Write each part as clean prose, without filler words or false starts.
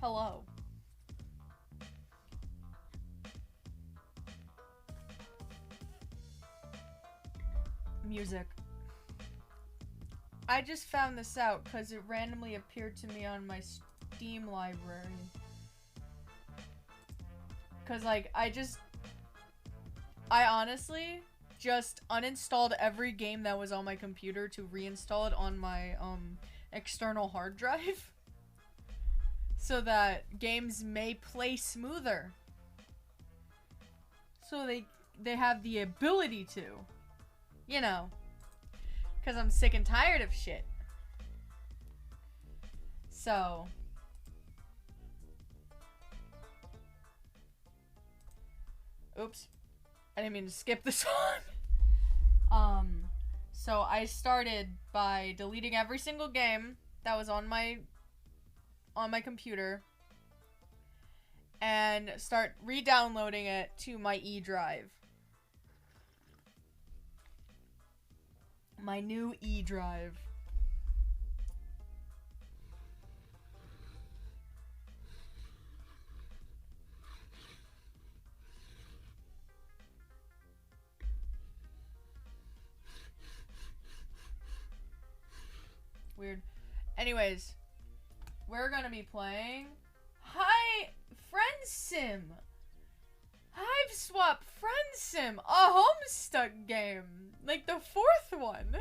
Hello. Music. I just found this out because it randomly appeared to me on my Steam library. Because, like, I honestly just uninstalled every game that was on my computer to reinstall it on my, external hard drive. So that games may play smoother. So they have the ability to. You know. Because I'm sick and tired of shit. So. Oops. I didn't mean to skip the song. So I started by deleting every single game that was on my computer. And start re-downloading it to my E drive. My new E drive. Weird. Anyways, we're gonna be playing Hi Friend Sim. Hive Swap Friend Sim, a homestuck game. Like the fourth one.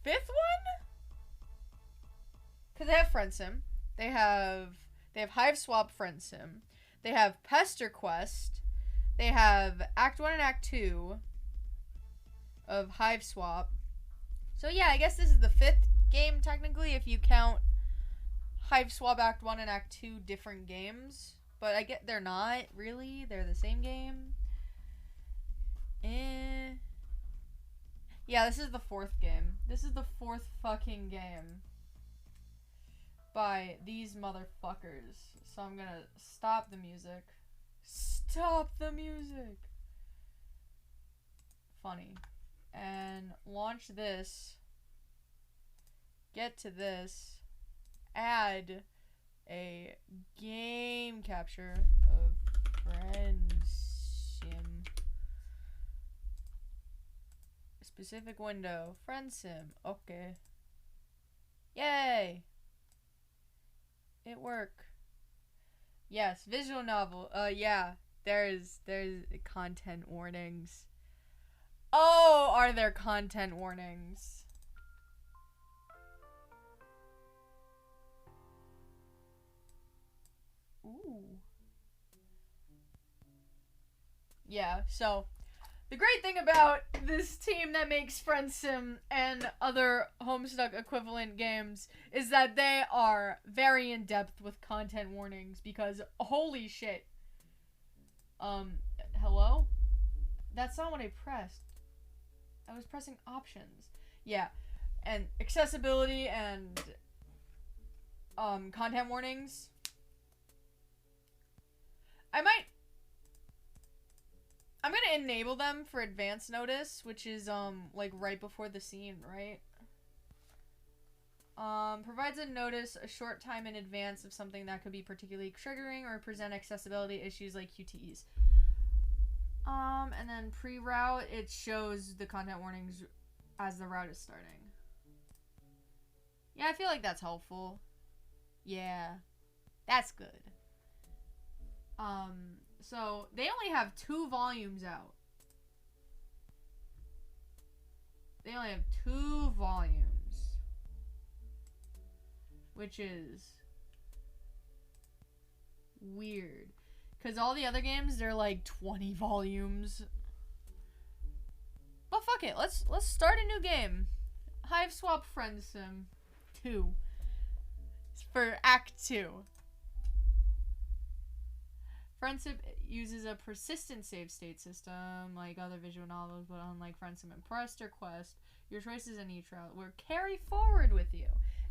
Fifth one? Cause they have Friend Sim. They have Hive Swap Friend Sim. They have Pester Quest. They have Act 1 and Act 2 of Hive Swap. So yeah, I guess this is the fifth game technically if you count Hive Swap Act 1 and Act 2 different games. But I get they're not, really. They're the same game. Yeah, this is the fourth game. This is the fourth fucking game by these motherfuckers. So I'm gonna stop the music. Stop the music! Funny. And launch this. Get to this. Add a game capture of Friend Sim. Specific window. Friend Sim. Okay. Yay! It worked. Yes, visual novel. Yeah. There's content warnings. Oh, are there content warnings? Ooh. Yeah, so the great thing about this team that makes Friend Sim and other Homestuck equivalent games is that they are very in depth with content warnings because holy shit. Hello? That's not what I pressed. I was pressing options. Yeah. And accessibility and content warnings. I'm gonna enable them for advance notice, which is like right before the scene, right? Provides a notice a short time in advance of something that could be particularly triggering or present accessibility issues like QTEs. And then pre-route, it shows the content warnings as the route is starting. Yeah, I feel like that's helpful. Yeah, that's good. So they only have 2 volumes out. They only have 2 volumes. Which is weird. Because all the other games, they're like 20 volumes. But fuck it. Let's start a new game. Hive Swap Friend Sim 2. For Act 2. Friend Sim uses a persistent save state system like other visual novels, but unlike Friend Sim and Pester Quest, your choices in each route will carry forward with you.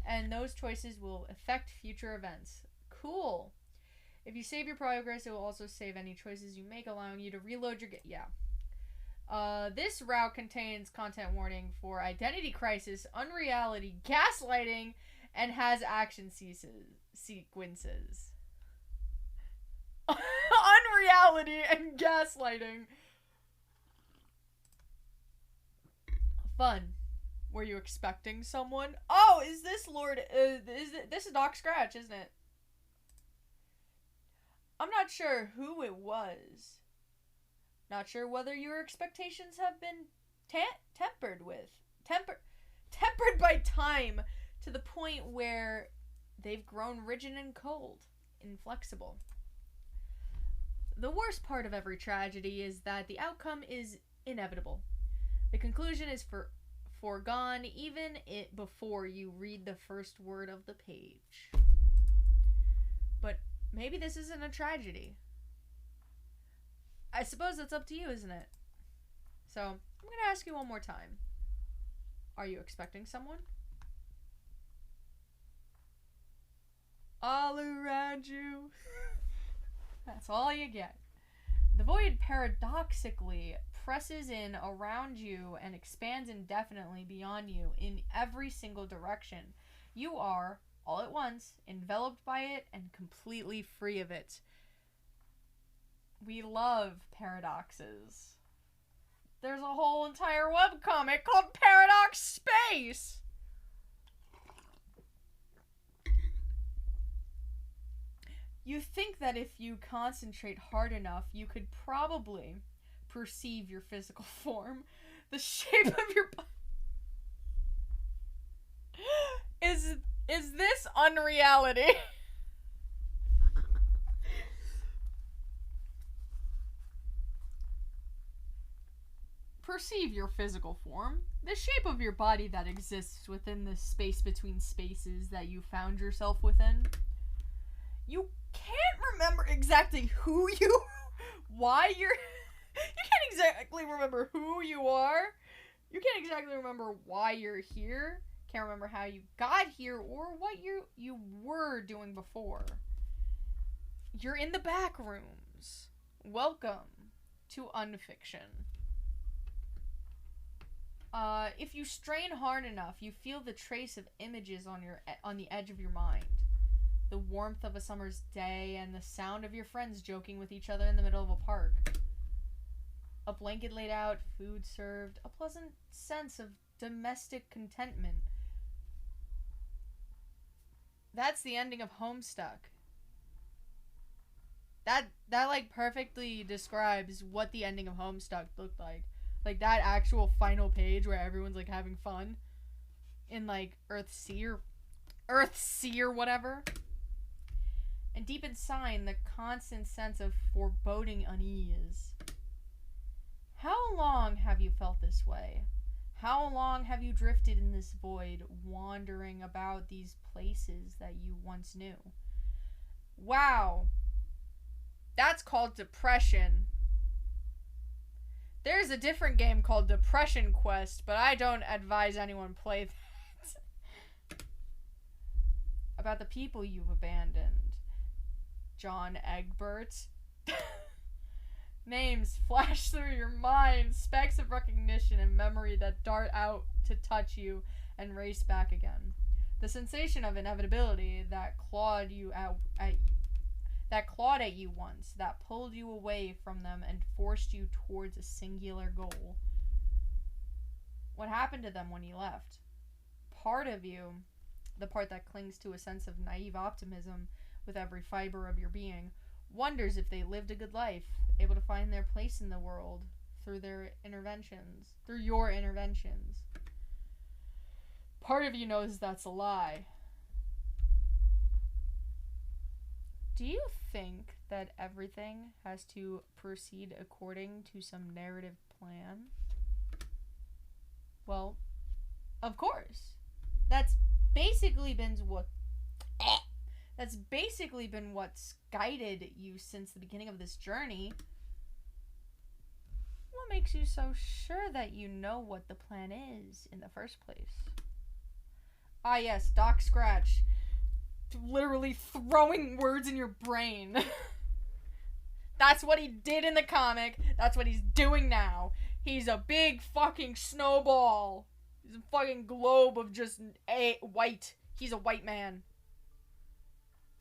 And those choices will affect future events. Cool. If you save your progress, it will also save any choices you make, allowing you to reload your this route contains content warning for identity crisis, unreality, gaslighting, and has action sequences. Unreality and gaslighting. Fun. Were you expecting someone? Oh, is this this is Doc Scratch, isn't it? I'm not sure who it was. Not sure whether your expectations have been tempered by time to the point where they've grown rigid and cold, inflexible. The worst part of every tragedy is that the outcome is inevitable. The conclusion is foregone even before you read the first word of the page. But maybe this isn't a tragedy. I suppose it's up to you, isn't it? So, I'm going to ask you one more time. Are you expecting someone? All around you. That's all you get. The void paradoxically presses in around you and expands indefinitely beyond you in every single direction. You are, all at once, enveloped by it and completely free of it. We love paradoxes. There's a whole entire webcomic called Paradox Space! You think that if you concentrate hard enough, you could probably perceive your physical form, the shape of your body. Is this unreality? Perceive your physical form, the shape of your body that exists within the space between spaces that you found yourself within. You can't remember exactly why you're... You can't exactly remember who you are. You can't exactly remember why you're here. Can't remember how you got here or what you were doing before. You're in the back rooms. Welcome to Unfiction. If you strain hard enough, you feel the trace of images on the edge of your mind. The warmth of a summer's day and the sound of your friends joking with each other in the middle of a park. A blanket laid out, food served, a pleasant sense of domestic contentment. That's the ending of Homestuck. That like perfectly describes what the ending of Homestuck looked like. Like that actual final page where everyone's like having fun in like Earthsea or whatever. And deep inside, the constant sense of foreboding unease. How long have you felt this way? How long have you drifted in this void, wandering about these places that you once knew? Wow. That's called depression. There's a different game called Depression Quest, but I don't advise anyone play that. About the people you've abandoned. John Egbert. Names flash through your mind, specks of recognition and memory that dart out to touch you and race back again. The sensation of inevitability that clawed at you once, that pulled you away from them and forced you towards a singular goal. What happened to them when you left? Part of you, the part that clings to a sense of naive optimism with every fiber of your being, wonders if they lived a good life, able to find their place in the world through your interventions. Part of you knows that's a lie. Do you think that everything has to proceed according to some narrative plan? Well, of course. That's basically been what's guided you since the beginning of this journey. What makes you so sure that you know what the plan is in the first place? Ah yes, Doc Scratch. Literally throwing words in your brain. That's what he did in the comic. That's what he's doing now. He's a big fucking snowball. He's a fucking globe of just white. He's a white man.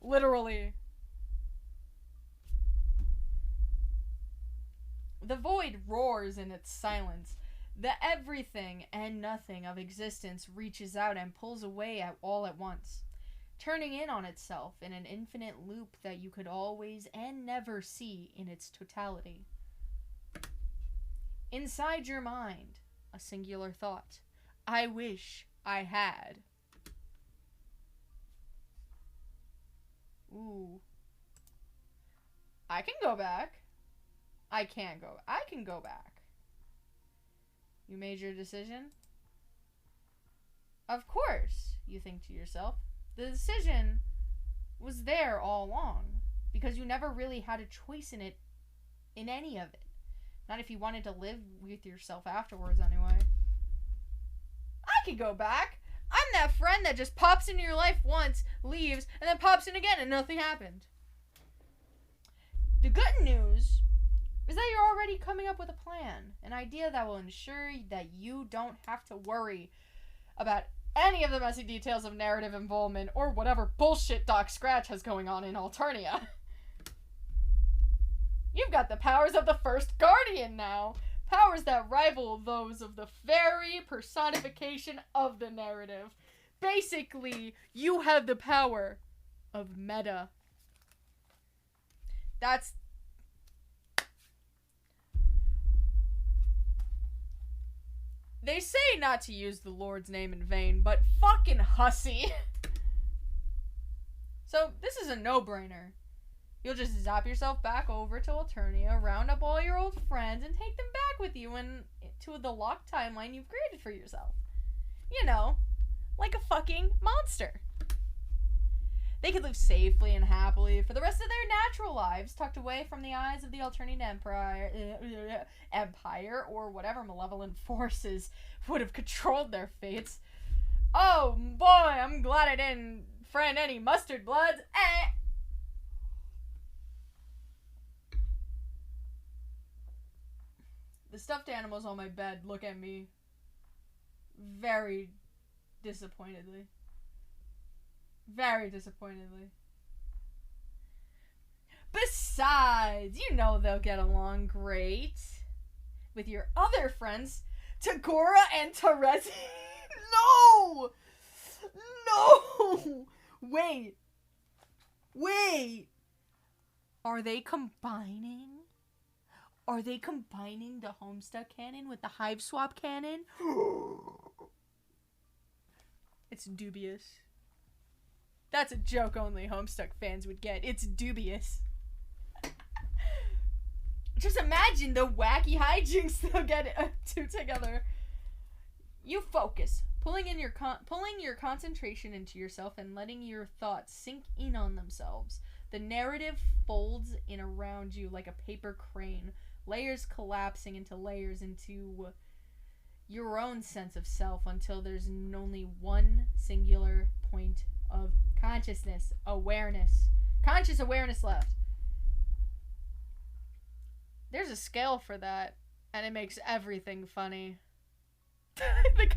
Literally. The void roars in its silence. The everything and nothing of existence reaches out and pulls away all at once, turning in on itself in an infinite loop that you could always and never see in its totality. Inside your mind, a singular thought. I wish I had. Ooh. I can go back. I can go back. You made your decision? Of course, you think to yourself. The decision was there all along, because you never really had a choice in any of it. Not if you wanted to live with yourself afterwards, anyway. I could go back. I'm that friend that just pops into your life once, leaves, and then pops in again and nothing happened. The good news is that you're already coming up with a plan, an idea that will ensure that you don't have to worry about any of the messy details of narrative involvement or whatever bullshit Doc Scratch has going on in Alternia. You've got the powers of the First Guardian now. Powers that rival those of the very personification of the narrative. Basically, you have the power of meta. They say not to use the Lord's name in vain, but fucking hussy. So, this is a no-brainer. You'll just zap yourself back over to Alternia, round up all your old friends, and take them back with you to the locked timeline you've created for yourself. You know, like a fucking monster. They could live safely and happily for the rest of their natural lives, tucked away from the eyes of the Alternian Empire, or whatever malevolent forces would have controlled their fates. Oh boy, I'm glad I didn't friend any mustard bloods. The stuffed animals on my bed look at me very disappointedly. Very disappointedly. Besides, you know they'll get along great with your other friends, Tagora and Terezi. No! No! Wait. Are they combining? Are they combining the homestuck canon with the hive swap canon? It's dubious. That's a joke only homestuck fans would get. It's dubious. Just imagine the wacky hijinks they'll get together. You focus, pulling your concentration into yourself and letting your thoughts sink in on themselves. The narrative folds in around you like a paper crane, layers collapsing into layers into your own sense of self until there's only one singular point of conscious awareness left. There's a scale for that, and it makes everything funny. It's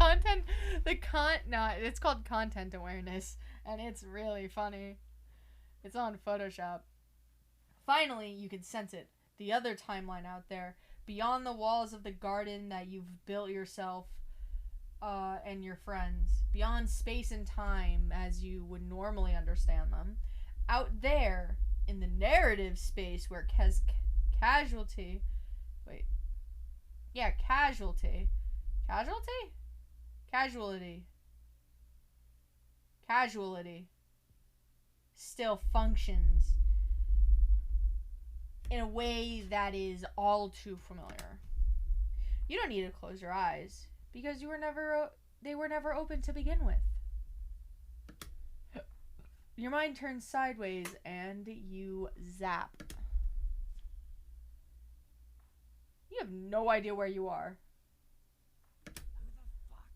called content awareness, and it's really funny. It's on Photoshop. Finally, you can sense it. The other timeline out there, beyond the walls of the garden that you've built yourself and your friends, beyond space and time as you would normally understand them, out there in the narrative space where casualty still functions in a way that is all too familiar. You don't need to close your eyes because they were never open to begin with. Your mind turns sideways and you zap. You have no idea where you are. Who the fuck?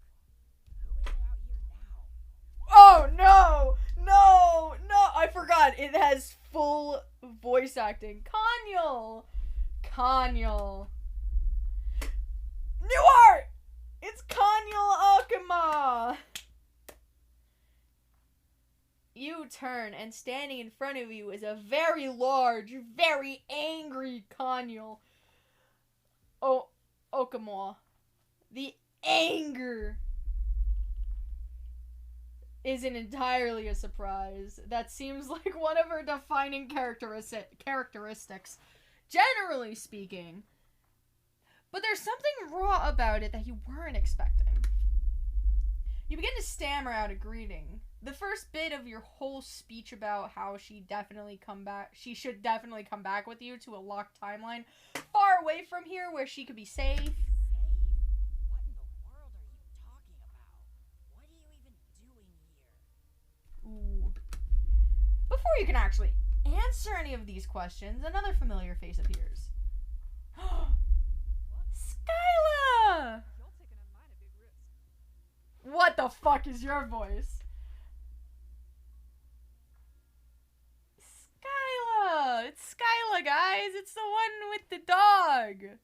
Who is out here now? Oh no! No! I forgot. It has full voice acting. Kanyal. New art! It's Kanyal Alchema! You turn, and standing in front of you is a very large, very angry Kanyal. Oh, Okamoa. The anger isn't entirely a surprise. That seems like one of her defining characteristics, generally speaking. But there's something raw about it that you weren't expecting. You begin to stammer out a greeting. The first bit of your whole speech about how she should definitely come back with you to a locked timeline far away from here where she could be safe. Safe? What in the world are you talking about? What are you even doing here? Ooh. Before you can actually answer any of these questions, another familiar face appears. Skyla! You're taking a mighty big risk. What the fuck is your voice? Skyla! It's Skyla, guys! It's the one with the dog!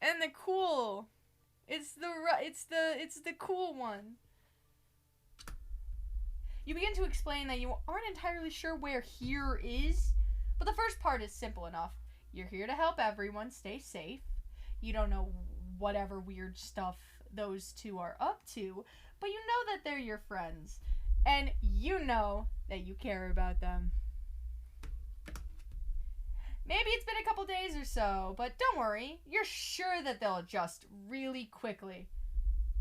And the cool. It's the cool one. You begin to explain that you aren't entirely sure where here is, but the first part is simple enough. You're here to help everyone stay safe. You don't know whatever weird stuff those two are up to, but you know that they're your friends, and you know that you care about them. Maybe it's been a couple days or so, but don't worry, you're sure that they'll adjust really quickly.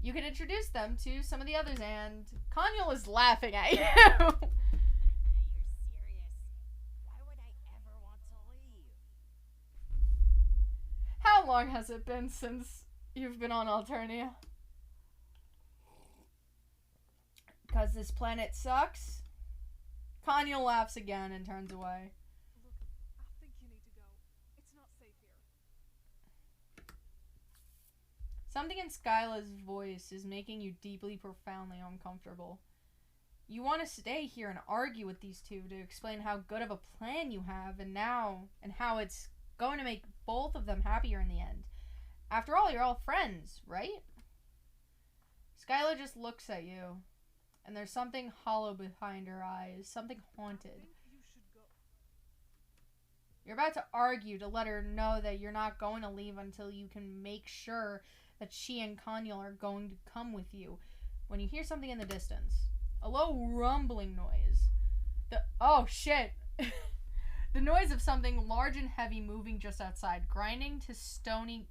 You can introduce them to some of the others, and Kanyal is laughing at you. You're serious? Why would I ever want to leave? How long has it been since you've been on Alternia? Because this planet sucks? Kanyal laughs again and turns away. Look, I think you need to go. It's not safe here. Something in Skyla's voice is making you deeply, profoundly uncomfortable. You want to stay here and argue with these two to explain how good of a plan you have and how it's going to make both of them happier in the end. After all, you're all friends, right? Skyla just looks at you, and there's something hollow behind her eyes, something haunted. I think you should go. You're about to argue to let her know that you're not going to leave until you can make sure that she and Kanyal are going to come with you, when you hear something in the distance. A low rumbling noise. Oh shit! The noise of something large and heavy moving just outside, grinding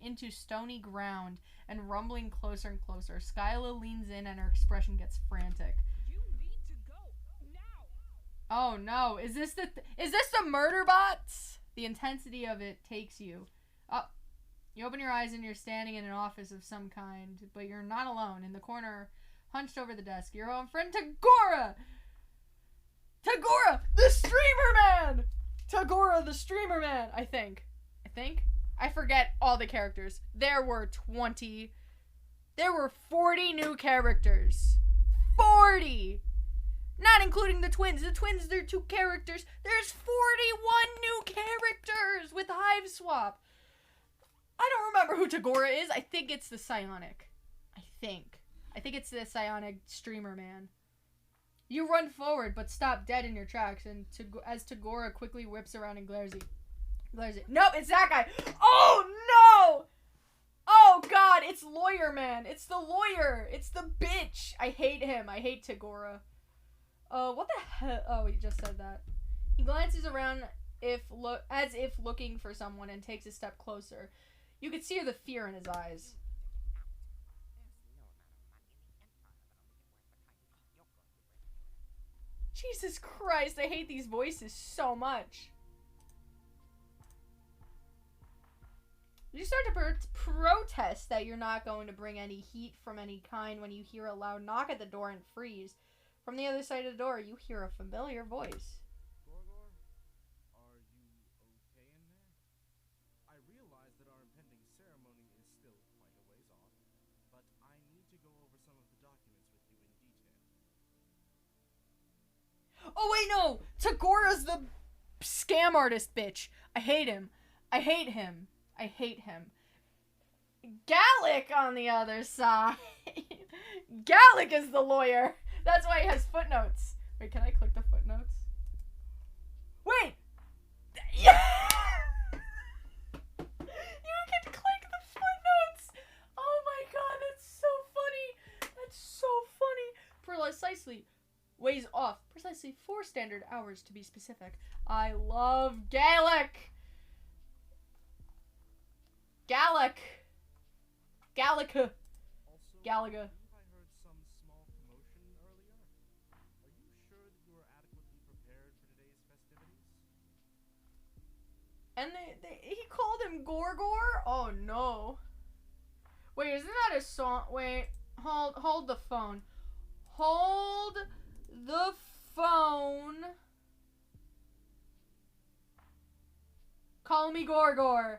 into stony ground and rumbling closer and closer. Skyla leans in and her expression gets frantic. You need to go now. Oh no, is this the murder bots? The intensity of it takes you. You open your eyes and you're standing in an office of some kind, but you're not alone. In the corner, hunched over the desk, your own friend Tagora! Tagora, the streamer man! Tagora, the streamer man, I think. I forget all the characters. There were 40 new characters. 40! Not including the twins. The twins, they're 2 characters. There's 41 new characters with Hive Swap. I don't remember who Tagora is. I think it's the Psionic. I think it's the Psionic streamer man. You run forward, but stop dead in your tracks, and as Tagora quickly whips around and glares at you. Nope, it's that guy. Oh, no! Oh, God, it's Lawyer Man. It's the lawyer. It's the bitch. I hate him. I hate Tagora. What the hell? Oh, he just said that. He glances around as if looking for someone and takes a step closer. You could see the fear in his eyes. Jesus Christ, I hate these voices so much. You start to protest that you're not going to bring any heat from any kind when you hear a loud knock at the door and freeze. From the other side of the door, you hear a familiar voice. Gorgor, are you okay in there? I realize that our impending ceremony is still quite a ways off, but I need to go over some of the documents with you in detail. Oh wait, no! Tagora's the scam artist bitch. I hate him. Gallic on the other side. Gallic is the lawyer. That's why he has footnotes. Wait, can I click the footnotes? Wait! Yeah! You can click the footnotes! Oh my god, that's so funny! That's so funny! Precisely. Weighs off. Precisely 4 standard hours to be specific. I love Gaelic! Gallica. Also, Galaga. I believe I heard some small commotion earlier. Are you sure that you are adequately prepared for today's festivities? And he called him Gorgor? Oh no. Wait, isn't that a song? Wait, hold the phone. Hold the phone. Call Me Gorgor.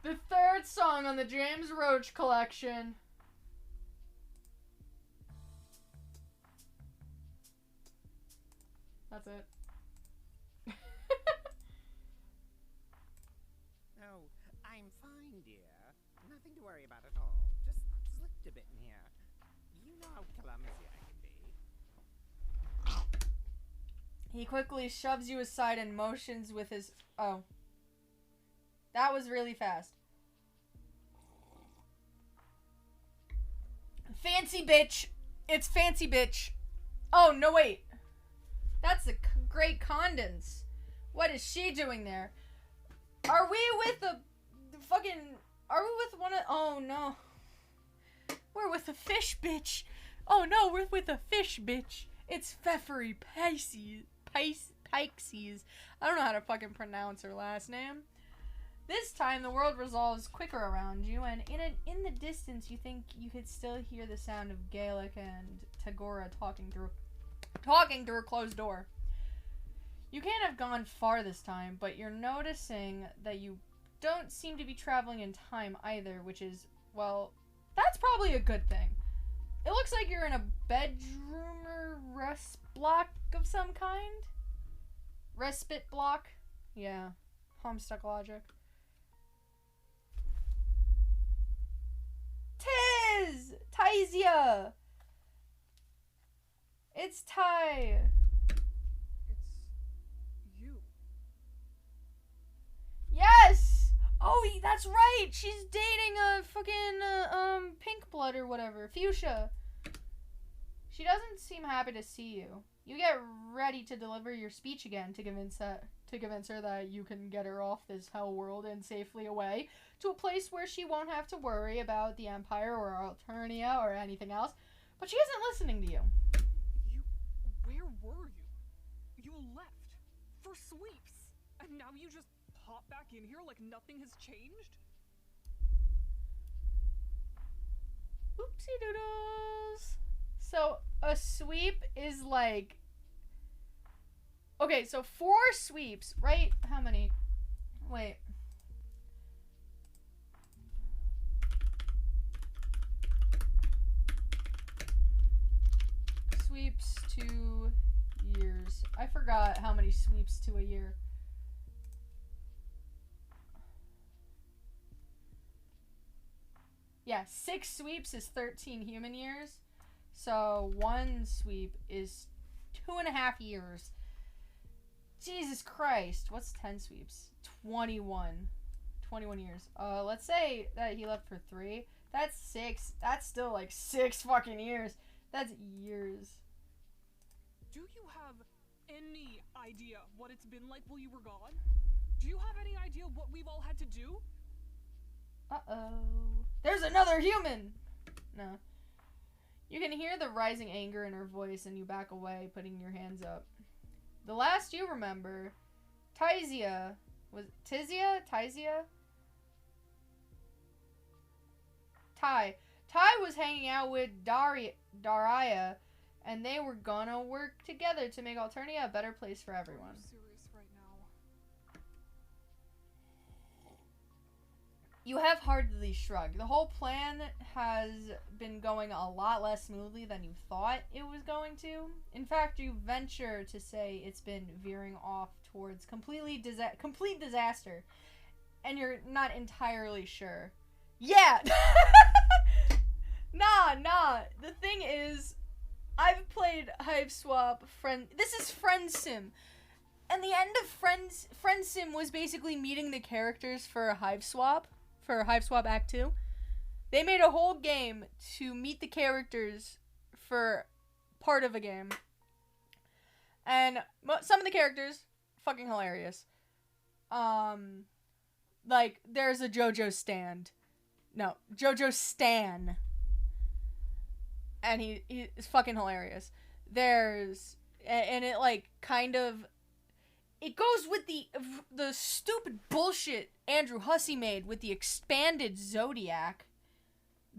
The 3rd song on the James Roach collection. That's it. Oh, I'm fine, dear. Nothing to worry about at all. Just slipped a bit in here. You know how clumsy I can be. He quickly shoves you aside and motions with his... Oh. That was really fast. Fancy bitch. It's fancy bitch. Oh, no, wait. That's the great Condens. What is she doing there? Are we with the fucking... Are we with one of... Oh, no. We're with a fish bitch. Oh, no, we're with a fish bitch. It's Pfeffery Pisces. Pixies. I don't know how to fucking pronounce her last name. This time, the world resolves quicker around you, and in the distance, you think you could still hear the sound of Gaelic and Tagora talking through a closed door. You can't have gone far this time, but you're noticing that you don't seem to be traveling in time either, which is, well, that's probably a good thing. It looks like you're in a bedroom or rest block of some kind. Respite block? Yeah. Homestuck logic. Taisia! It's Ty. It's you. Yes! Oh, that's right! She's dating a fucking, pink blood or whatever. Fuchsia. She doesn't seem happy to see you. You get ready to deliver your speech again to convince her that you can get her off this hell world and safely away to a place where she won't have to worry about the Empire or Alternia or anything else. But she isn't listening to you. Where were you? You left. For sweeps. And now you just pop back in here like nothing has changed? Oopsie doodles. So, a sweep is like... Okay, so 4 sweeps, right? How many? Wait. Sweeps 2 years. I forgot how many sweeps to a year. Yeah, 6 sweeps is 13 human years. So 1 sweep is 2.5 years. Jesus Christ. What's 10 sweeps? 21. 21 years. Let's say that he left for 3. That's 6. That's still like 6 fucking years. That's years. Do you have any idea what it's been like while you were gone? Do you have any idea what we've all had to do? Uh-oh. There's another human! No. You can hear the rising anger in her voice and you back away, putting your hands up. The last you remember, Taisia. Was Tizia? Taisia? Ty was hanging out with Daria, and they were gonna work together to make Alternia a better place for everyone. I'm serious right now. You have hardly shrugged. The whole plan has been going a lot less smoothly than you thought it was going to. In fact, you venture to say it's been veering off towards complete disaster, and you're not entirely sure. Yeah! Nah. The thing is, I've played Hive Swap Friend. This is Friend Sim. And the end of Friend Sim was basically meeting the characters for Hive Swap Act 2. They made a whole game to meet the characters for part of a game. And some of the characters, fucking hilarious. Like, there's a JoJo Stan. And he is fucking hilarious. And it, like, kind of, it goes with the stupid bullshit Andrew Hussey made with the expanded Zodiac.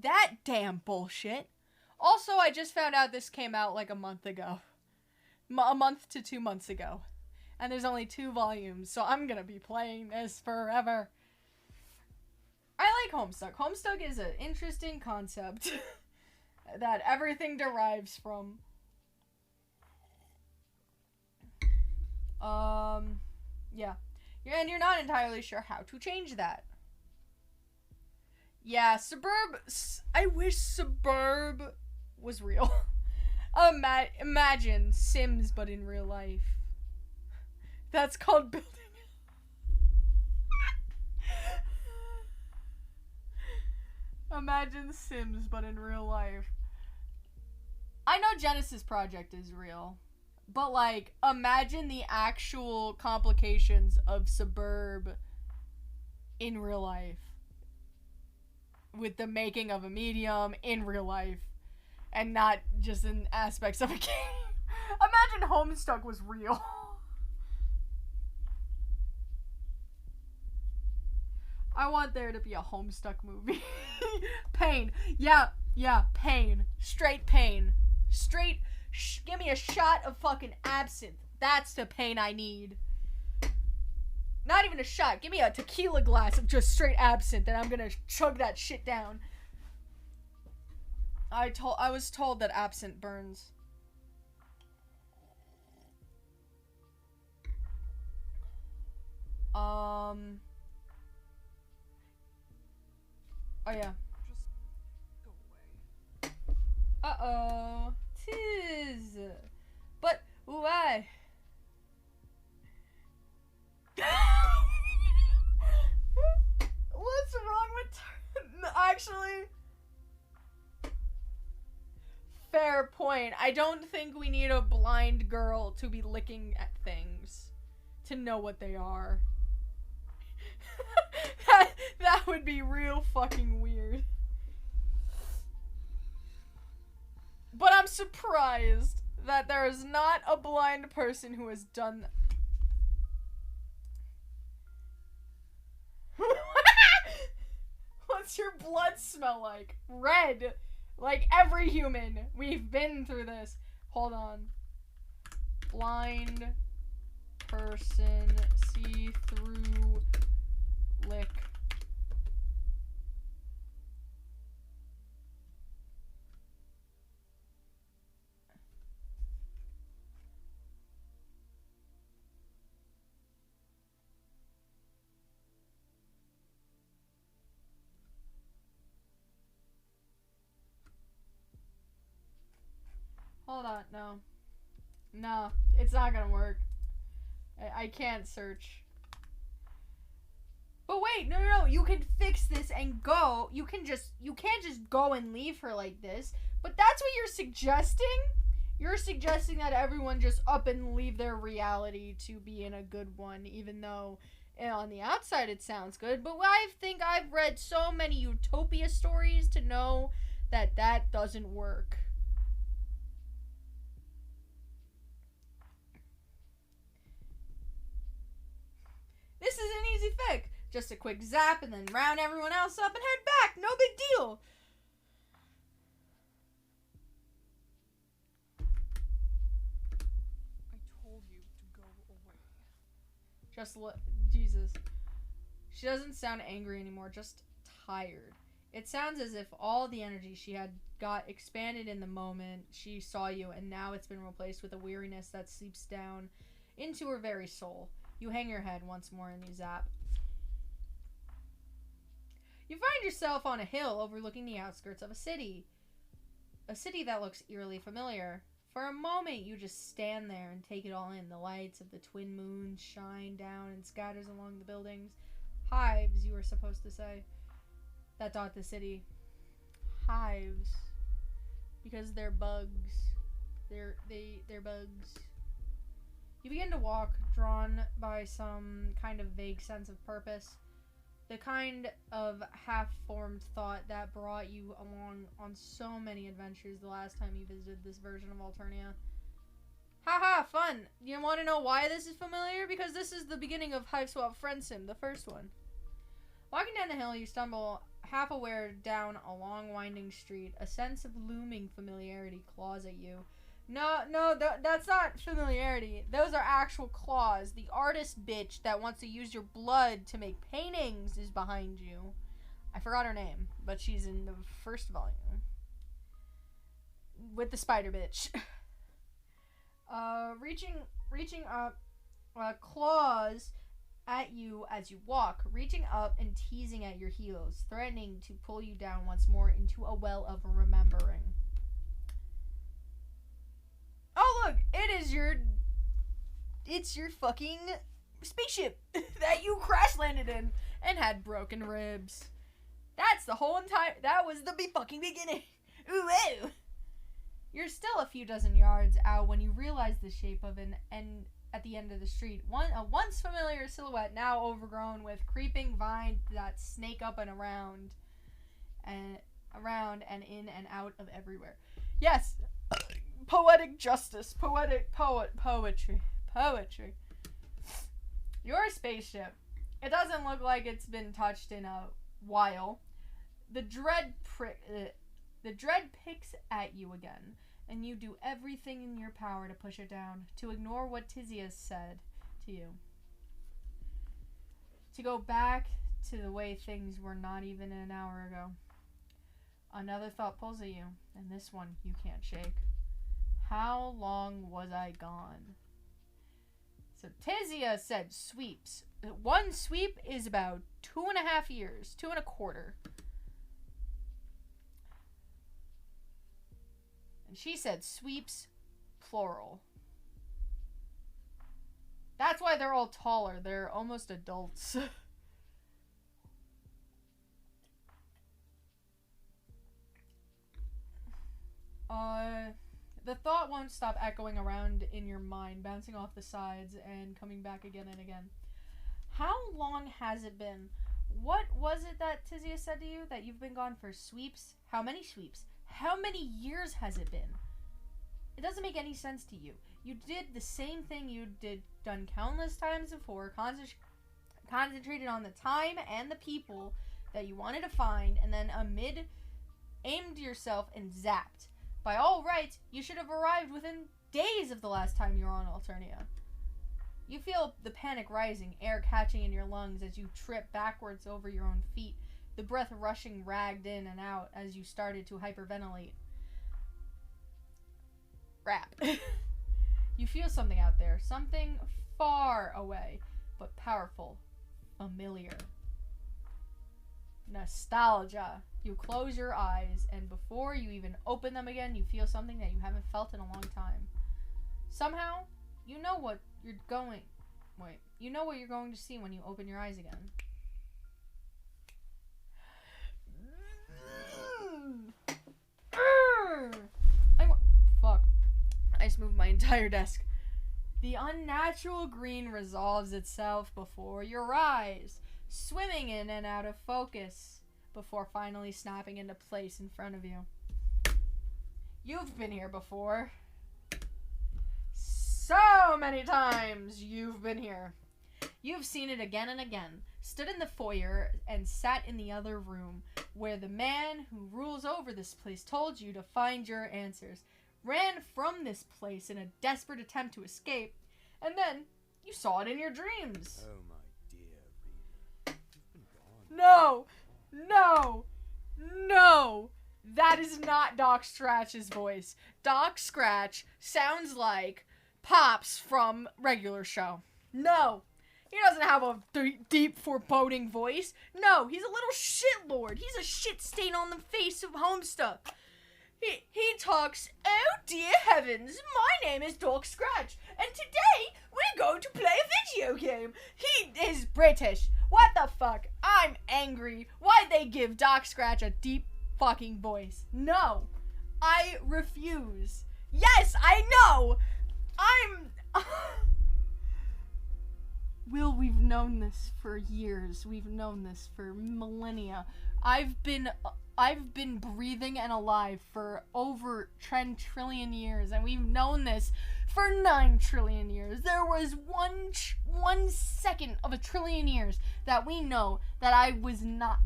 That damn bullshit. Also, I just found out this came out like a month ago. A month to 2 months ago. And there's only 2 volumes, so I'm gonna be playing this forever. I like Homestuck. Homestuck is an interesting concept that everything derives from. Yeah. And you're not entirely sure how to change that. Yeah, I wish Suburb was real. Imagine Sims, but in real life. That's called building. Imagine Sims, but in real life. I know Genesis Project is real. But, like, imagine the actual complications of Suburb in real life. With the making of a medium in real life. And not just in aspects of a game. Imagine Homestuck was real. I want there to be a Homestuck movie. Pain. Yeah, pain. Straight pain. Give me a shot of fucking absinthe. That's the pain I need. Not even a shot. Give me a tequila glass of just straight absinthe and I'm gonna chug that shit down. I was told that absinthe burns. Oh yeah. Just go away. Uh-oh. Tis. But why? What's wrong with actually? Fair point. I don't think we need a blind girl to be looking at things to know what they are. that would be real fucking weird. But I'm surprised that there is not a blind person who has done that. What's your blood smell like? Red. Like every human. We've been through this. Hold on. Blind person see through lick. Hold on, no. No, it's not gonna work. I can't search. But wait, no, you can fix this and go. You can't just go and leave her like this. But that's what you're suggesting? You're suggesting that everyone just up and leave their reality to be in a good one, even though on the outside it sounds good. But I think I've read so many utopia stories to know that that doesn't work. This is an easy fix. Just a quick zap and then round everyone else up and head back. No big deal. I told you to go away. Just Jesus. She doesn't sound angry anymore, just tired. It sounds as if all the energy she had got expanded in the moment she saw you, and now it's been replaced with a weariness that seeps down into her very soul. You hang your head once more and you zap. You find yourself on a hill overlooking the outskirts of a city. A city that looks eerily familiar. For a moment, you just stand there and take it all in. The lights of the twin moons shine down and scatters along the buildings. Hives, you were supposed to say, that dot the city. Hives. Because they're bugs. They're bugs. You begin to walk, drawn by some kind of vague sense of purpose. The kind of half-formed thought that brought you along on so many adventures the last time you visited this version of Alternia. Haha, fun! You want to know why this is familiar? Because this is the beginning of Hive Swap Friend Sim, the first one. Walking down the hill, you stumble, half aware, down a long winding street. A sense of looming familiarity claws at you. No, that's not familiarity. Those are actual claws. The artist bitch that wants to use your blood to make paintings is behind you. I forgot her name, but she's in the first volume. With the spider bitch. Reaching up, claws at you as you walk, reaching up and teasing at your heels, threatening to pull you down once more into a well of remembering. Oh look, it's your fucking spaceship that you crash landed in and had broken ribs. That was the fucking beginning. Ooh, ew. You're still a few dozen yards out when you realize the shape of an end at the end of the street. A once familiar silhouette, now overgrown with creeping vines that snake up and around and in and out of everywhere. Yes. Poetic justice. Poetry. Your spaceship. It doesn't look like it's been touched in a while. The dread picks at you again, and you do everything in your power to push it down, to ignore what Tizia said to you. To go back to the way things were not even an hour ago. Another thought pulls at you, and this one you can't shake. How long was I gone? So Tizia said sweeps. One sweep is about 2.5 years. 2.25. And she said sweeps, plural. That's why they're all taller. They're almost adults. The thought won't stop echoing around in your mind, bouncing off the sides and coming back again and again. How long has it been? What was it that Tizia said to you? That you've been gone for sweeps? How many sweeps? How many years has it been? It doesn't make any sense to you. You did the same thing done countless times before, concentrated on the time and the people that you wanted to find, and then aimed yourself and zapped. By all rights, you should have arrived within days of the last time you were on Alternia. You feel the panic rising, air catching in your lungs as you trip backwards over your own feet, the breath rushing ragged in and out as you started to hyperventilate. Rap. You feel something out there, something far away, but powerful, familiar. Nostalgia. You close your eyes, and before you even open them again, you feel something that you haven't felt in a long time. Somehow, you know what you're going to see when you open your eyes again. Fuck. I just moved my entire desk. The unnatural green resolves itself before your eyes, swimming in and out of focus, before finally snapping into place in front of you. You've been here before. So many times you've been here. You've seen it again and again, stood in the foyer and sat in the other room, where the man who rules over this place told you to find your answers, ran from this place in a desperate attempt to escape, and then you saw it in your dreams. Oh my dear reader, you've been gone. No! That is not Doc Scratch's voice. Doc Scratch sounds like Pops from regular show. No! He doesn't have a deep, foreboding voice. No, he's a little shitlord. He's a shit stain on the face of Homestuck. He talks, oh dear heavens, my name is Doc Scratch, and today we're going to play a video game. He is British. What the fuck? I'm angry. Why'd they give Doc Scratch a deep fucking voice? No. I refuse. Yes, I know. Will, we've known this for years. We've known this for millennia. I've been breathing and alive for over 10 trillion years, and we've known this for 9 trillion years. There was one second of a trillion years that we know that I was not.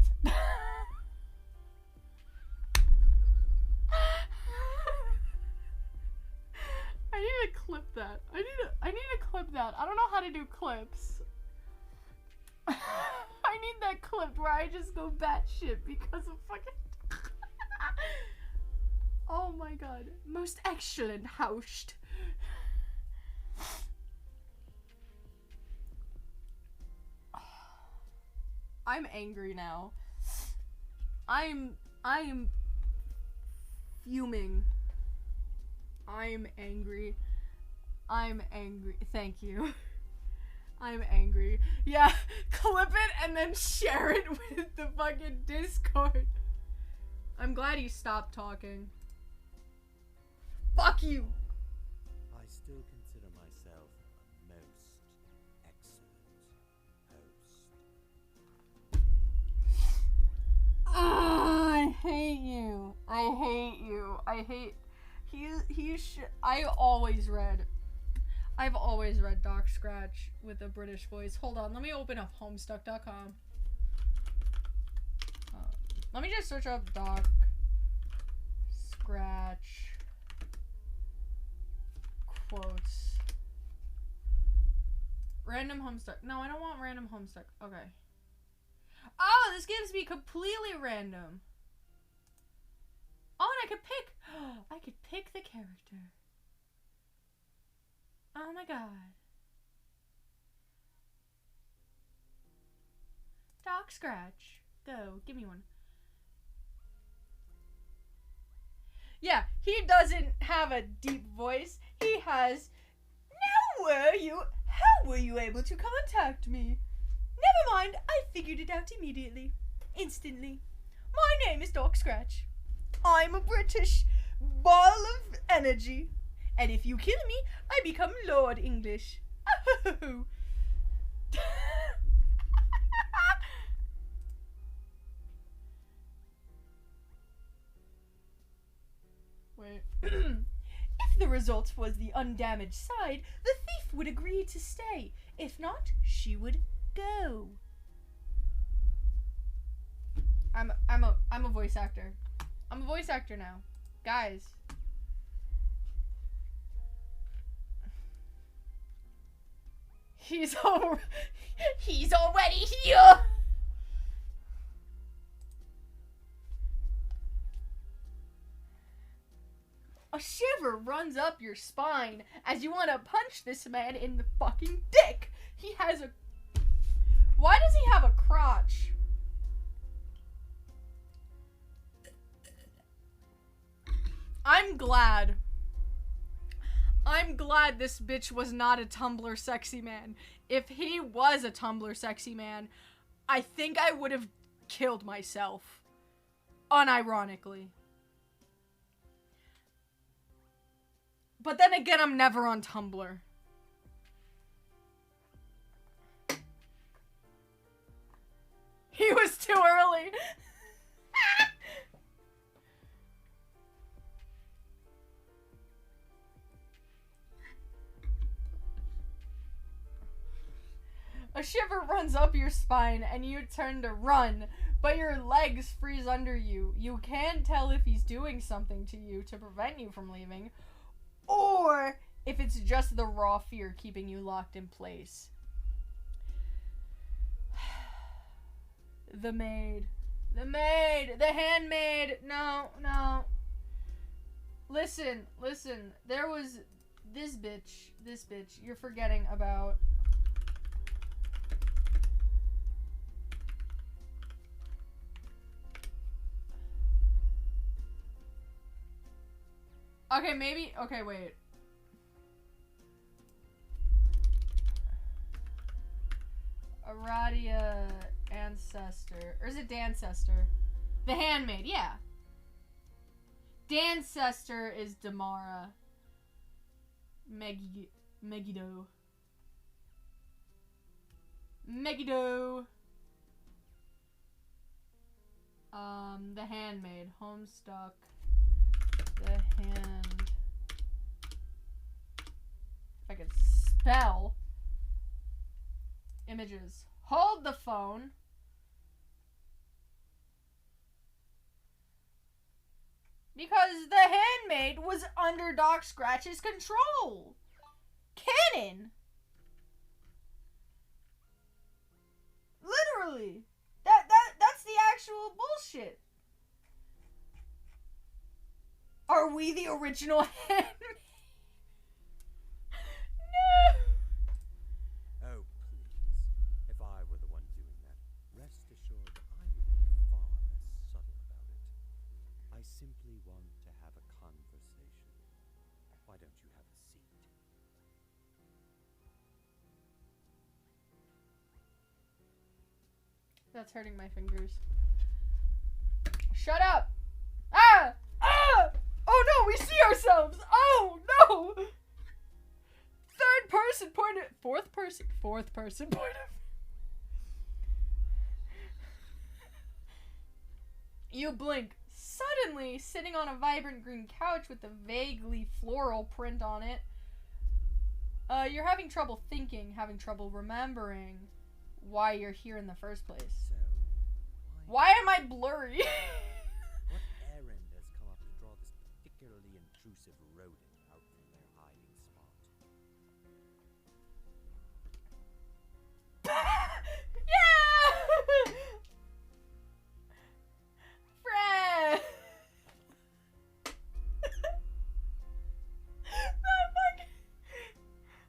I need to clip that. I need to clip that. I don't know how to do clips. I need that clip where I just go batshit because of fucking. Oh my god. Most excellent host. I'm angry now. I'm fuming. I'm angry. I'm angry. Thank you. I'm angry. Yeah, clip it and then share it with the fucking Discord. I'm glad he stopped talking. Fuck you! I still consider myself a most excellent host. I hate you. I hate you. I hate... I've always read Doc Scratch with a British voice. Hold on, let me open up homestuck.com. Let me just search up Doc Scratch quotes. Random homestuck. No, I don't want random homestuck. Okay. Oh, this gives me completely random. Oh, and I could pick. I could pick the character. Oh my god. Doc Scratch. Go. Give me one. Yeah, he doesn't have a deep voice. He has, how were you able to contact me? Never mind, I figured it out immediately. Instantly. My name is Doc Scratch. I'm a British ball of energy. And if you kill me, I become Lord English. Oh. Wait. If the result was the undamaged side, the thief would agree to stay. If not, she would go. I'm a voice actor. I'm a voice actor now. Guys. He's already here. A shiver runs up your spine as you want to punch this man in the fucking dick. He has a... Why does he have a crotch? I'm glad this bitch was not a Tumblr sexy man. If he was a Tumblr sexy man, I think I would have killed myself. Unironically. But then again, I'm never on Tumblr. He was too early. A shiver runs up your spine and you turn to run, but your legs freeze under you. You can't tell if he's doing something to you to prevent you from leaving, or if it's just the raw fear keeping you locked in place. The maid. The maid! The handmaid! No. Listen. There was this bitch you're forgetting about. Okay, maybe. Okay, wait. Aradia ancestor. Or is it Dancestor? The handmaid, yeah. Dancestor is Damara. Megiddo. Megiddo. The handmaid. Homestuck. The hand. If I could spell. Images. Hold the phone. Because the handmaid was under Doc Scratch's control. Canon. Literally. That's the actual bullshit. Are we the original handmaid? No. Oh, please. If I were the one doing that, rest assured I would be far less subtle about it. I simply want to have a conversation. Why don't you have a seat? That's hurting my fingers. Shut up! Ah! Ah! Oh no, we see ourselves! Oh no! Fourth person point of. You blink. Suddenly, sitting on a vibrant green couch with a vaguely floral print on it. You're having trouble thinking, having trouble remembering why you're here in the first place. So, Why am I blurry? what errand has come up to draw this particularly intrusive rodent out from their hiding spot? Yeah! Fred!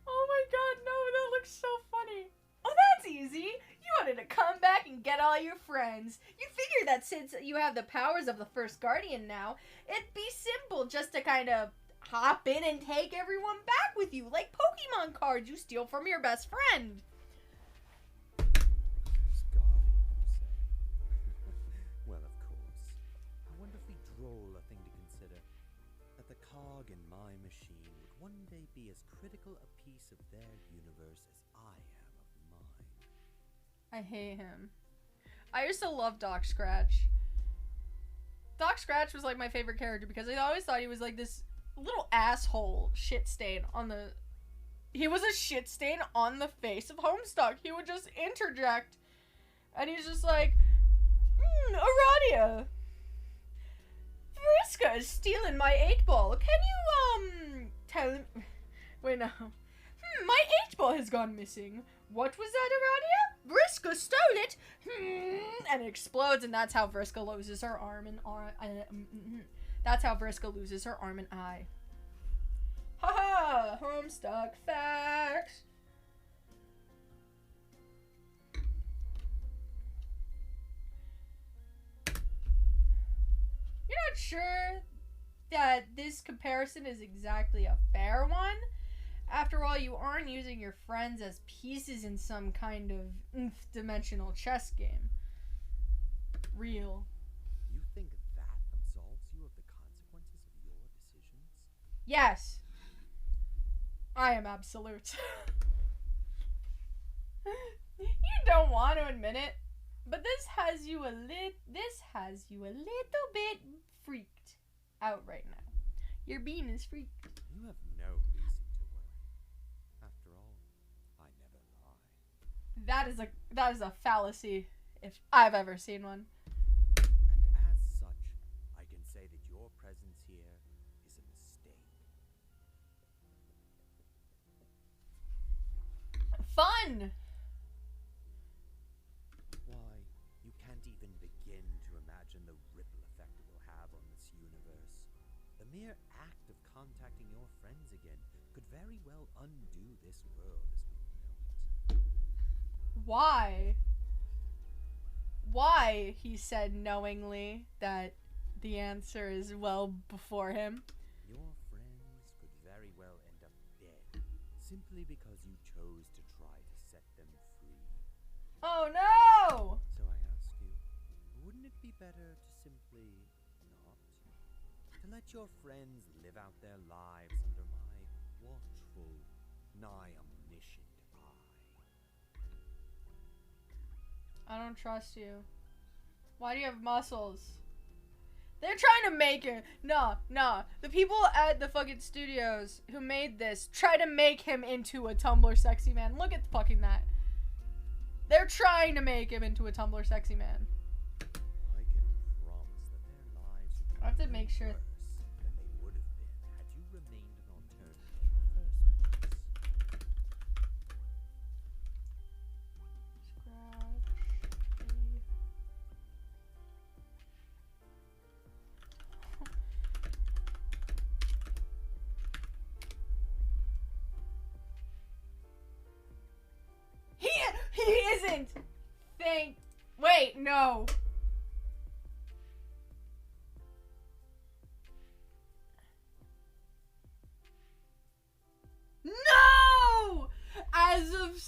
Oh my god, no, that looks so funny. Oh, that's easy. You wanted to come back and get all your friends. You figure that since you have the powers of the First Guardian now, it'd be simple just to kind of hop in and take everyone back with you, like Pokemon cards you steal from your best friend. First Guardian, you say? Well, of course. How wonderfully droll a thing to consider. That the cog in my machine would one day be as critical a piece of their universe as I am of mine. I hate him. I used to love Doc Scratch. Doc Scratch was like my favorite character because I always thought he was like this little asshole shit stain on the... He was a shit stain on the face of Homestuck. He would just interject. And he's just like, Aradia. Vriska is stealing my 8-ball. Can you, tell him... Wait, no. My 8-ball has gone missing. What was that, Aradia? Vriska stole it. And it explodes, and that's how Vriska loses her arm and that's how Vriska loses her arm and eye. Haha! Homestuck facts. You're not sure that this comparison is exactly a fair one? After all, you aren't using your friends as pieces in some kind of nth-dimensional chess game. Real. You think that absolves you of the consequences of your decisions? Yes. I am absolute. You don't want to admit it, but this has you a little bit freaked out right now. Your bean is freaked. You have no reason to worry. After all, I never lie. That is a fallacy if I've ever seen one. And as such, I can say that your presence here is a mistake. Fun! Why, you can't even begin to imagine the ripple effect it will have on this universe. The mere act of contacting your friends again could very well undo this world as we know it. Why? Why, he said knowingly that the answer is well before him. Your friends simply because you chose to try to set them free. Oh no! So I ask you, wouldn't it be better to simply not? To let your friends live out their lives under my watchful, nigh omniscient eye? I don't trust you. Why do you have muscles? They're trying to make it. No. The people at the fucking studios who made this try to make him into a Tumblr sexy man. Look at fucking that. They're trying to make him into a Tumblr sexy man. I can promise that their lives would be I have to make sure. worse than they would have been had you remained an alternative in the first place. He isn't. Wait, no. No! As of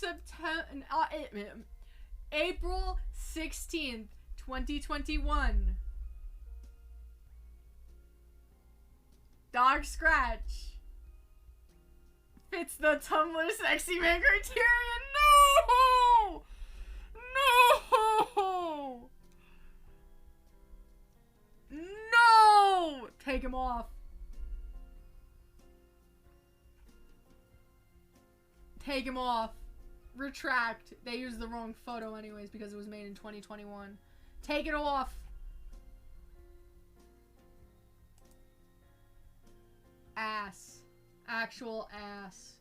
April 16th, 2021. Dog Scratch fits the Tumblr sexy man criterion. No! No! No! Take him off. Take him off. Retract. They used the wrong photo anyways because it was made in 2021. Take it off. Ass. Actual ass.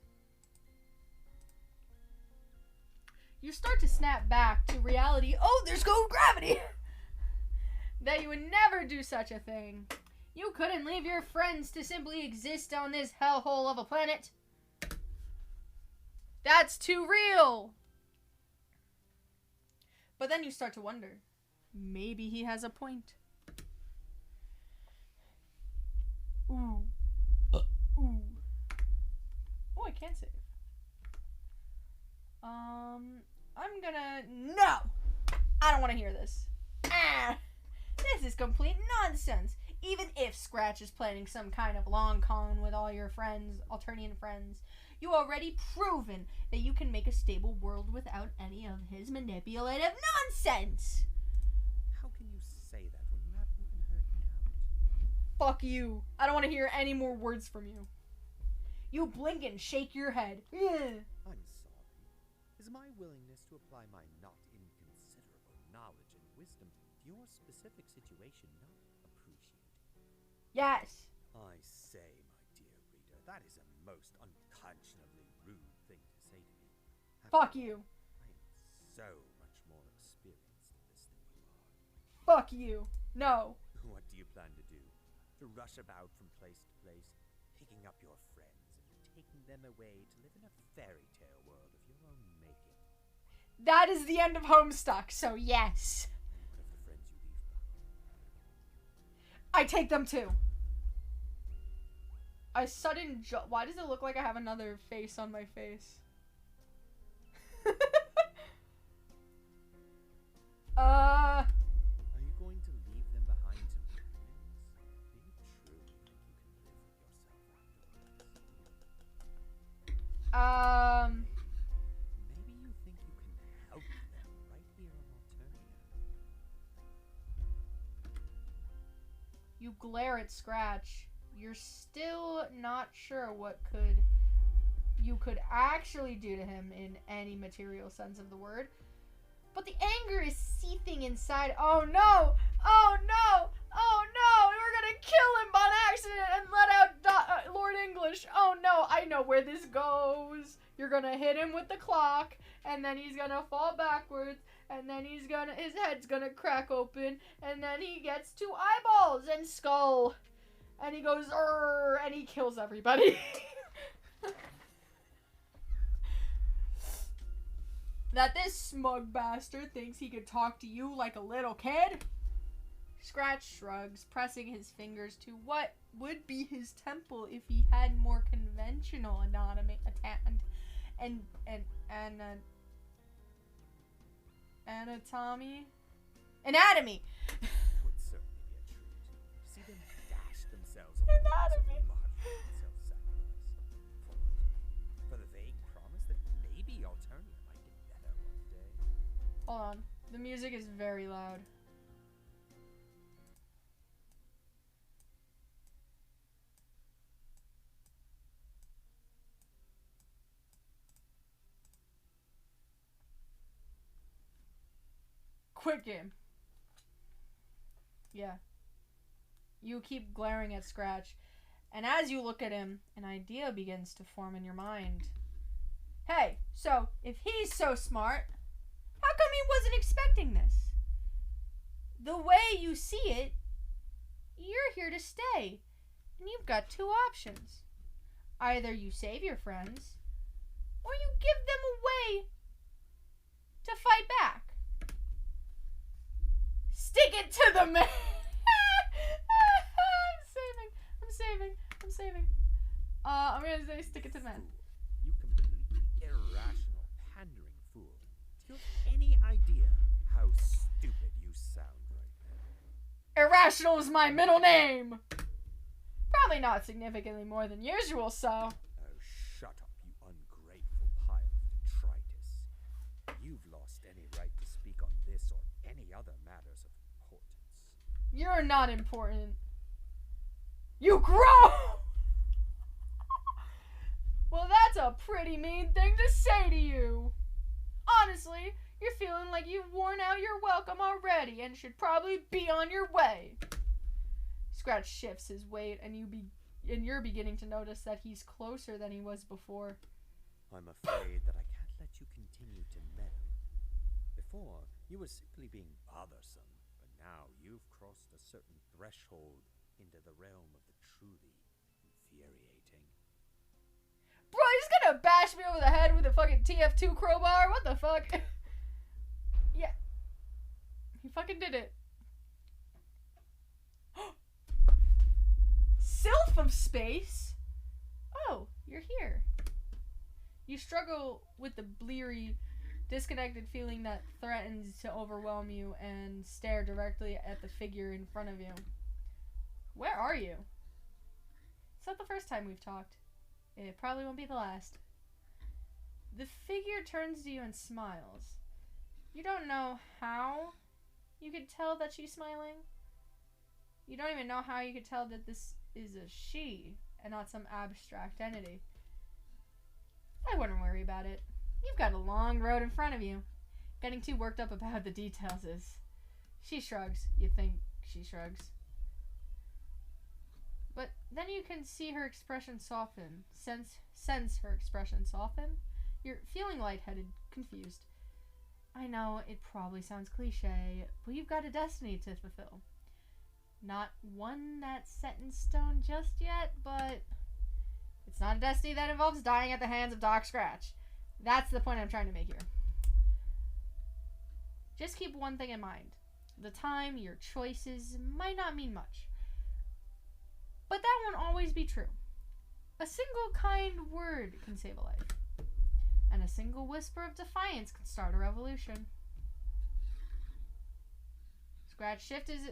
You start to snap back to reality. Oh, there's no gravity! That you would never do such a thing. You couldn't leave your friends to simply exist on this hellhole of a planet. That's too real! But then you start to wonder. Maybe he has a point. Ooh. Ooh. Oh, I can't save. I'm gonna... No! I don't want to hear this. This is complete nonsense. Even if Scratch is planning some kind of long con with all your friends, Alternian friends, you already proven that you can make a stable world without any of his manipulative nonsense. How can you say that when you haven't even heard me out? Fuck you. I don't want to hear any more words from you. You blink and shake your head. Ugh. I'm sorry. Is my willingness to apply my not inconsiderable knowledge and wisdom to your specific situation not appreciated? Yes. I say, my dear reader, that is a most unconscionably rude thing to say to me. Fuck you. I am so much more experienced in this than you are. Fuck you. No. What do you plan to do? To rush about from place to place, picking up your friends and taking them away to live in a fairy tale world of your own making? That is the end of Homestuck, so yes. What of the friends you leave behind? I take them too. A sudden why does it look like I have another face on my face? Are you going to leave them behind to ruins? Do you truly think you can live with yourself afterwards? Maybe you think you can help them right here on Alternia. You glare at Scratch. You're still not sure what you could actually do to him in any material sense of the word. But the anger is seething inside. Oh no! Oh no! Oh no! We're gonna kill him on accident and let out Lord English. Oh no! I know where this goes. You're gonna hit him with the clock, and then he's gonna fall backwards, and then his head's gonna crack open, and then he gets 2 eyeballs and skull. And he goes, and he kills everybody. That this smug bastard thinks he could talk to you like a little kid? Scratch shrugs, pressing his fingers to what would be his temple if he had more conventional anatomy anatomy. Would certainly be a treat. To see them dash themselves on the wings of martyrdom and self-sacrifice. For what? For the vague promise that maybe Alternia might get better one day. Hold on. The music is very loud. Quit game. Yeah. You keep glaring at Scratch, and as you look at him, an idea begins to form in your mind. Hey, so if he's so smart, how come he wasn't expecting this? The way you see it, you're here to stay, and you've got two options. Either you save your friends, or you give them a way to fight back. Stick it to the man! I'm saving. I'm gonna say stick it to the man. You completely irrational, pandering fool. Do you have any idea how stupid you sound right now? Irrational is my middle name! Probably not significantly more than usual, so. Oh, shut up, you ungrateful pile of detritus. You've lost any right to speak on this or any other matters of importance. You're not important. You grow! Well, that's a pretty mean thing to say to you. Honestly, you're feeling like you've worn out your welcome already and should probably be on your way. Scratch shifts his weight, and you're beginning to notice that he's closer than he was before. I'm afraid that I can't let you continue to meddle. Before, you were simply being bothersome, but now you've crossed a certain threshold into the realm of the truly infuriating. Bro, he's gonna bash me over the head with a fucking TF2 crowbar? What the fuck? Yeah. He fucking did it. Sylph of space? Oh, you're here. You struggle with the bleary, disconnected feeling that threatens to overwhelm you and stare directly at the figure in front of you. Where are you? It's not the first time we've talked. It probably won't be the last. The figure turns to you and smiles. You don't know how you could tell that she's smiling. You don't even know how you could tell that this is a she and not some abstract entity. I wouldn't worry about it. You've got a long road in front of you. Getting too worked up about the details is... She shrugs. You think she shrugs. But then you can see her expression soften. Sense her expression soften. You're feeling lightheaded, confused. I know it probably sounds cliche, but you've got a destiny to fulfill. Not one that's set in stone just yet, but it's not a destiny that involves dying at the hands of Doc Scratch. That's the point I'm trying to make here. Just keep one thing in mind. The time, your choices might not mean much. But that won't always be true. A single kind word can save a life. And a single whisper of defiance can start a revolution. Scratch shift is...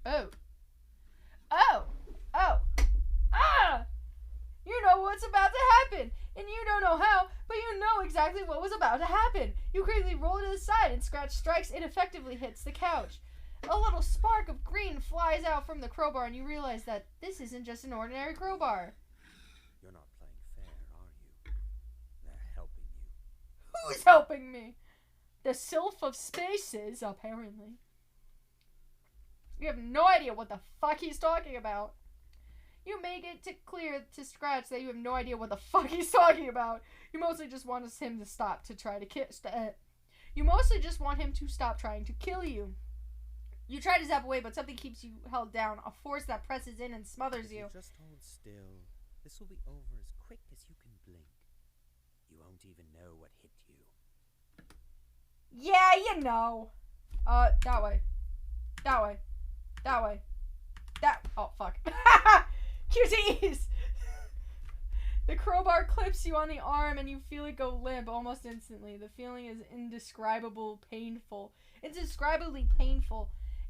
Oh. Ah! You know what's about to happen, and you don't know how, but you know exactly what was about to happen. You quickly roll to the side, and Scratch strikes ineffectively hits the couch. A little spark of green flies out from the crowbar, and you realize that this isn't just an ordinary crowbar. You're not playing fair, are you? They're helping you. Who's helping me? The Sylph of Spaces, apparently. You have no idea what the fuck he's talking about. You make it clear to Scratch that you have no idea what the fuck he's talking about. You mostly just want him to stop to try to You mostly just want him to stop trying to kill you. You try to zap away, but something keeps you held down, a force that presses in and smothers you. Just hold still. This will be over as quick as you can blink. You won't even know what hit you. Yeah, you know. That way. That way. Oh, fuck. QTEs! The crowbar clips you on the arm and you feel it go limp almost instantly. The feeling is indescribably painful.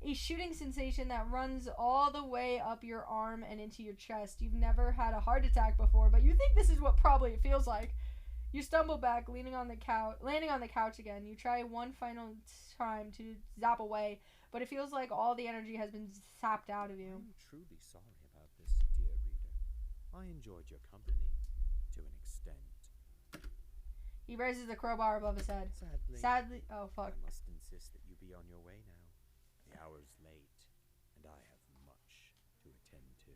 A shooting sensation that runs all the way up your arm and into your chest. You've never had a heart attack before, but you think this is what probably it feels like. You stumble back, landing on the couch again. You try one final time to zap away, but it feels like all the energy has been sapped out of you. I'm truly sorry about this, dear reader. I enjoyed your company, to an extent. He raises the crowbar above his head. Sadly, oh fuck. I must insist that you be on your way now. The hour's late, and I have much to attend to.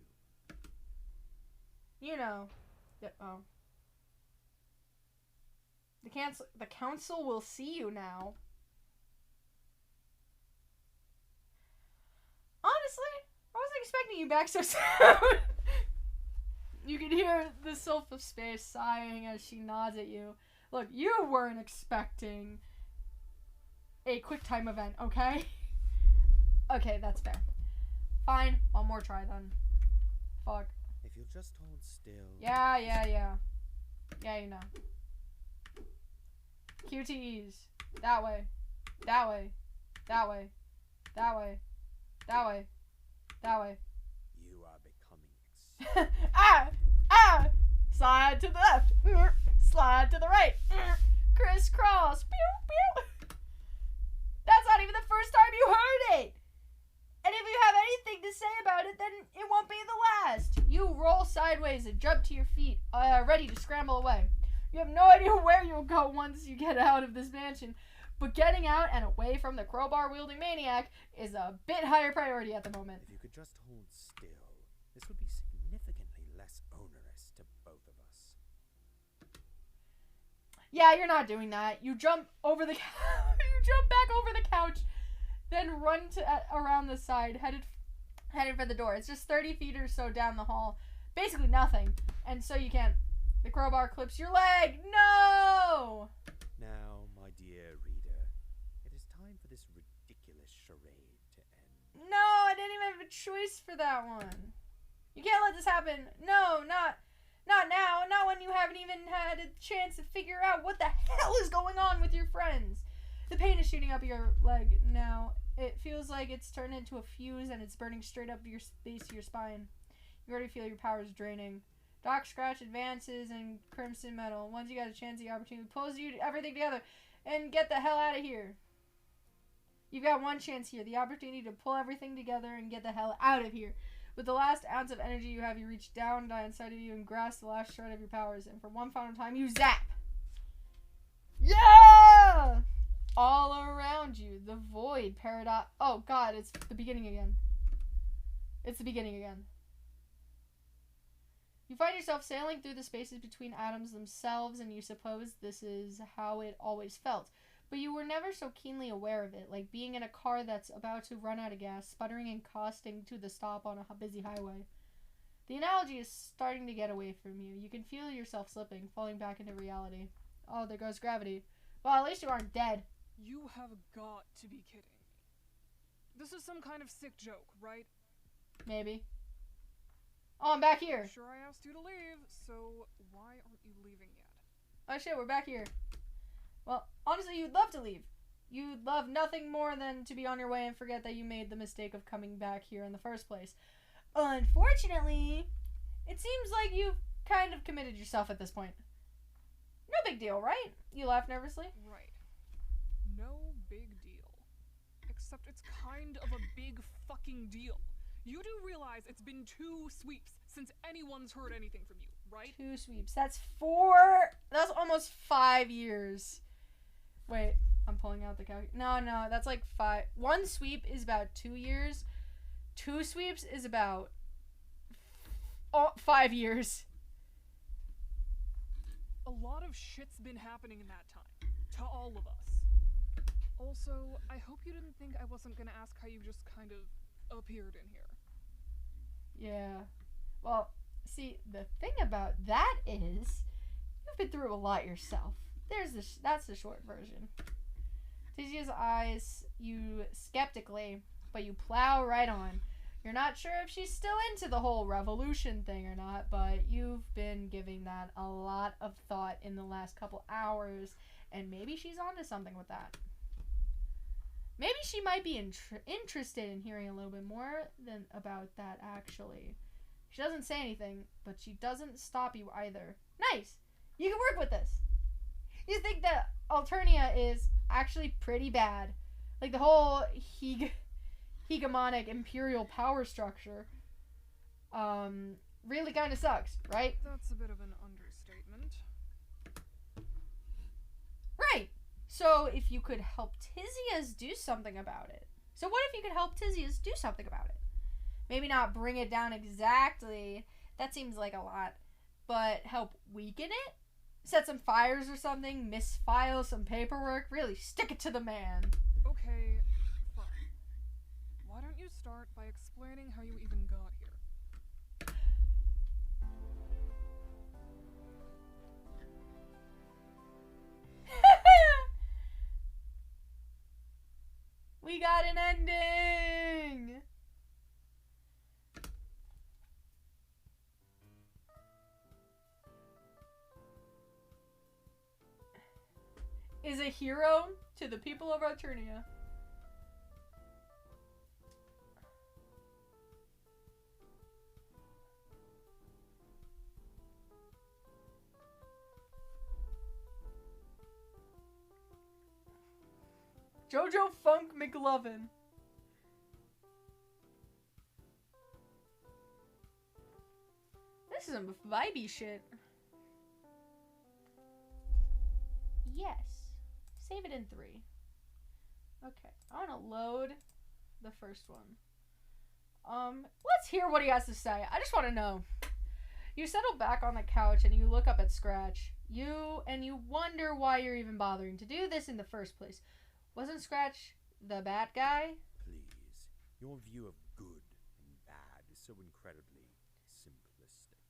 You know. Oh. The council will see you now. Honestly, I wasn't expecting you back so soon. You can hear the sylph of space sighing as she nods at you. Look, you weren't expecting a quick time event, okay? Okay, that's fair. Fine, one more try then. Fuck. If you'll just hold still. Yeah. Yeah, you know. QTEs. That way. That way. That way. That way. That way. That way. You are becoming Slide to the left. Slide to the right. Crisscross. Pew, pew. That's not even the first time you heard it. And if you have anything to say about it, then it won't be the last. You roll sideways and jump to your feet, ready to scramble away. You have no idea where you'll go once you get out of this mansion, but getting out and away from the crowbar-wielding maniac is a bit higher priority at the moment. If you could just hold still, this would be significantly less onerous to both of us. Yeah, you're not doing that. You jump over the you jump back over the couch, then run around the side, headed for the door. It's just 30 feet or so down the hall. Basically nothing. And so you can't. The crowbar clips your leg. No! Now, my dear reader, it is time for this ridiculous charade to end. No, I didn't even have a choice for that one. You can't let this happen. No, not now. Not when you haven't even had a chance to figure out what the hell is going on with your friends. The pain is shooting up your leg now. It feels like it's turned into a fuse and it's burning straight up your base of your spine. You already feel your powers draining. Doc Scratch advances in Crimson Metal. Once you got a chance, the opportunity pulls you everything together and get the hell out of here. You've got one chance here, the opportunity to pull everything together and get the hell out of here. With the last ounce of energy you have, you reach down inside of you and grasp the last shred of your powers. And for one final time, you zap. Yeah! All around you, the void paradox. Oh god, it's the beginning again. It's the beginning again. You find yourself sailing through the spaces between atoms themselves, and you suppose this is how it always felt. But you were never so keenly aware of it, like being in a car that's about to run out of gas, sputtering and costing to the stop on a busy highway. The analogy is starting to get away from you. You can feel yourself slipping, falling back into reality. Oh, there goes gravity. Well, at least you aren't dead. You have got to be kidding me. This is some kind of sick joke, right? Maybe. Oh, I'm back here. Sure, I asked you to leave, so why aren't you leaving yet? Oh shit, we're back here. Well, honestly, you'd love to leave. You'd love nothing more than to be on your way and forget that you made the mistake of coming back here in the first place. Unfortunately, it seems like you've kind of committed yourself at this point. No big deal, right? You laugh nervously. Right. No big deal. Except it's kind of a big fucking deal. You do realize it's been 2 sweeps since anyone's heard anything from you, right? 2 sweeps. That's almost 5 years. Wait, I'm pulling out the calculator. No, that's like 5. 1 sweep is about 2 years. 2 sweeps is about 5 years. A lot of shit's been happening in that time. To all of us. Also, I hope you didn't think I wasn't gonna ask how you just kind of appeared in here. Yeah. Well, see, the thing about that is, you've been through a lot yourself. That's the short version. Tizia's eyes you skeptically. but you plow right on. You're not sure if she's still into the whole revolution thing or not, but you've been giving that a lot of thought in the last couple hours, and maybe she's onto something with that. Maybe she might be interested in hearing a little bit more than about that, actually. She doesn't say anything, but she doesn't stop you either. Nice! You can work with this. You think that Alternia is actually pretty bad. Like the whole hegemonic imperial power structure really kind of sucks, right? That's a bit of an understatement. Right. So if you could help Tizias do something about it. So what if you could help Tizias do something about it? Maybe not bring it down exactly. That seems like a lot. But help weaken it? Set some fires or something? Misfile some paperwork? Really stick it to the man. Okay, fine. Why don't you start by explaining how you even got here? We got an ending! Is a hero to the people of Alternia. Jojo Funk McLovin. This is some vibey shit. Yes. Save it in 3. Okay. I want to load the first one. Let's hear what he has to say. I just want to know. You settle back on the couch and you look up at Scratch. You wonder why you're even bothering to do this in the first place. Wasn't Scratch the bad guy? Please, your view of good and bad is so incredibly simplistic.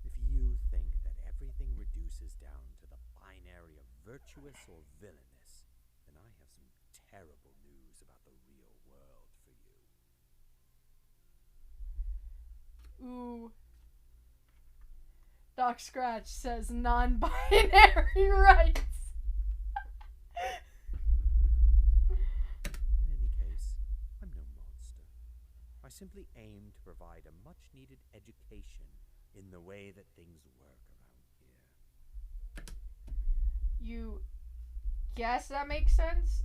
If you think that everything reduces down to the binary of virtuous or villainous, then I have some terrible news about the real world for you. Ooh. Doc Scratch says non-binary rights. In any case, I'm no monster. I simply aim to provide a much-needed education in the way that things work around here. You guess that makes sense?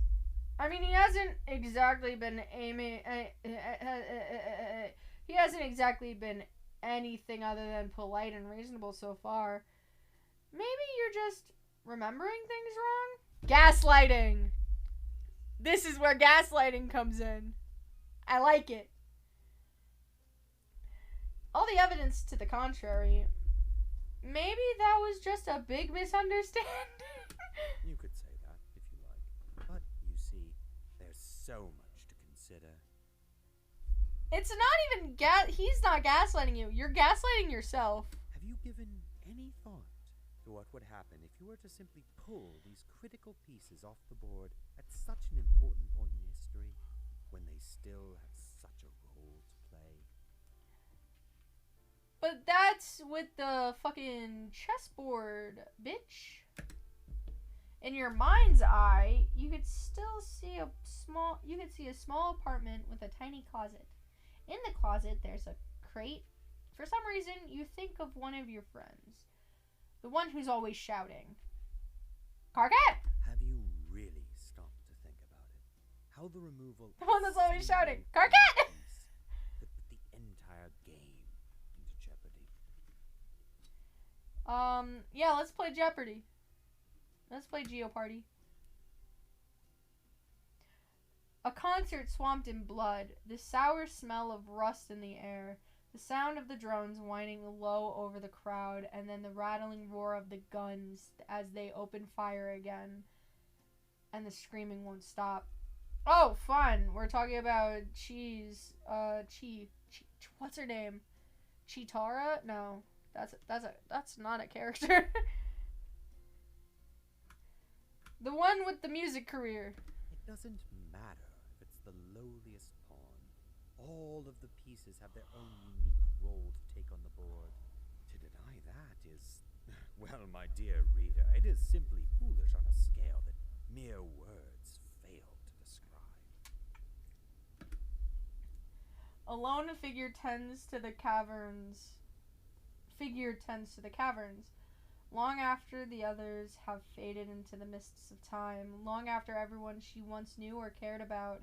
I mean, he hasn't exactly been aiming... he hasn't exactly been anything other than polite and reasonable so far. Maybe you're just remembering things wrong? Gaslighting! This is where gaslighting comes in. I like it. All the evidence to the contrary. Maybe that was just a big misunderstanding. You could say that, if you like. But, you see, there's so much to consider. It's not even he's not gaslighting you. You're gaslighting yourself. Have you given any thought to what would happen if you were to simply pull these critical pieces off the board at such an important point in history, when they still have such a role to play? But that's with the fucking chessboard, bitch. In your mind's eye, you could still see a small apartment with a tiny closet. In the closet, there's a crate. For some reason, you think of one of your friends. The one who's always shouting. Carcat! Have you really stopped to think about it? How the removal The one that's always single shouting. Carcat! piece could put the entire game into jeopardy. Yeah, let's play Jeopardy. Let's play Geopardy. A concert swamped in blood, the sour smell of rust in the air, the sound of the drones whining low over the crowd, and then the rattling roar of the guns as they open fire again. And the screaming won't stop. Oh, fun! We're talking about what's her name? Chitara? No, that's not a character. The one with the music career. It doesn't matter if it's the lowliest pawn All of the pieces have their own unique role to take on the board. To deny that is, well, my dear reader, it is simply foolish on a scale that mere words fail to describe. Alone, a figure tends to the caverns. Long after the others have faded into the mists of time, long after everyone she once knew or cared about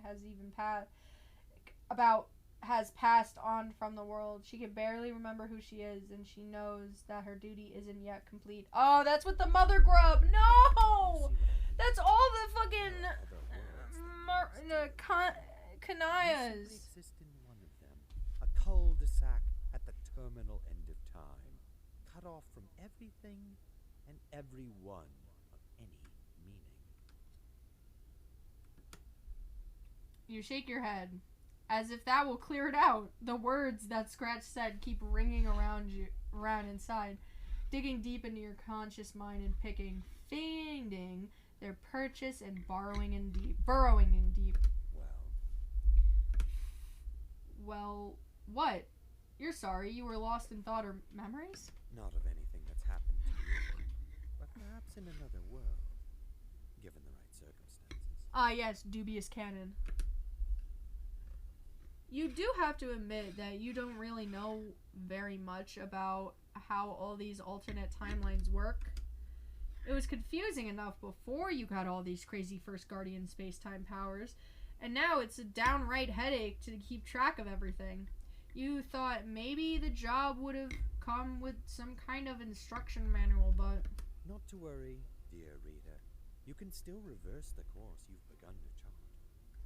has passed on from the world, she can barely remember who she is, and she knows that her duty isn't yet complete. Oh, that's what the mother grub. No, that's all the fucking Kanayas. You simply exist in one of them, a cul-de-sac at the terminal end of time, cut off from everything and everyone of any meaning. You shake your head, as if that will clear it out. The words that Scratch said keep ringing around inside, digging deep into your conscious mind and finding their purchase and burrowing in deep. Well, what? You're sorry you were lost in thought or memories? Not of anything that's happened to you, but perhaps in another world, given the right circumstances. Ah, yes, dubious canon. You do have to admit that you don't really know very much about how all these alternate timelines work. It was confusing enough before you got all these crazy First Guardian space-time powers, and now it's a downright headache to keep track of everything. You thought maybe the job would have come with some kind of instruction manual, but... Not to worry, dear reader. You can still reverse the course you've begun to chart.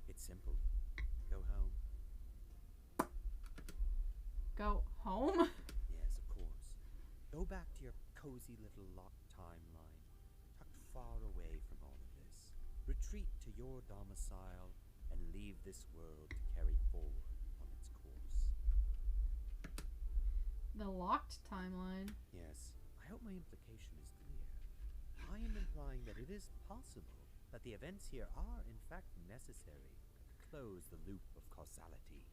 It's simple. Go home. Go home? Yes, of course. Go back to your cozy little locked timeline, tucked far away from all of this. Retreat to your domicile and leave this world to carry forward on its course. The locked timeline? Yes, I hope my implication is clear. I am implying that it is possible that the events here are, in fact, necessary to close the loop of causality.